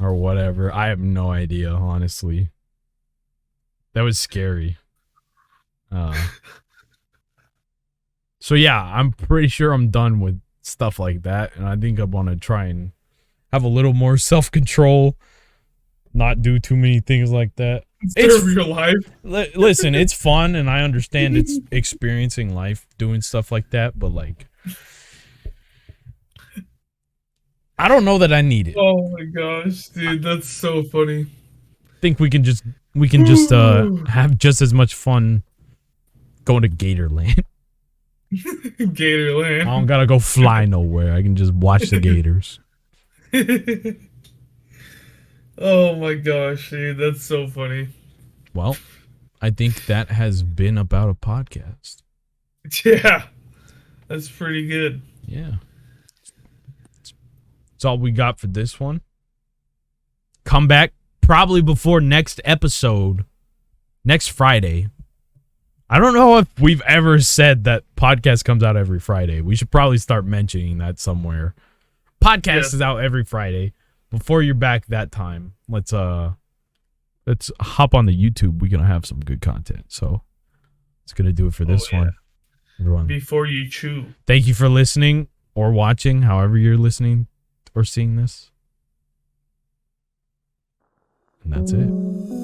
Or whatever. I have no idea, honestly. That was scary. So yeah, I'm pretty sure I'm done with stuff like that, and I think I want to try and have a little more self-control, not do too many things like that. It's real life. Listen, it's fun, and I understand it's experiencing life doing stuff like that, but like, I don't know that I need it. Oh my gosh, dude, that's so funny. I think we can just have just as much fun going to Gatorland. Gatorland. I don't gotta go fly nowhere. I can just watch the Gators. Oh my gosh, dude, that's so funny. Well, I think that has been about a podcast. Yeah, that's pretty good. Yeah. That's all we got for this one. Come back probably before next episode, next Friday. I don't know if we've ever said that podcast comes out every Friday. We should probably start mentioning that somewhere. Podcast is out every Friday. Before you're back that time, let's hop on the YouTube. We're gonna have some good content. So it's gonna do it for this one. Everyone, before you chew. Thank you for listening or watching, however you're listening or seeing this. And that's it.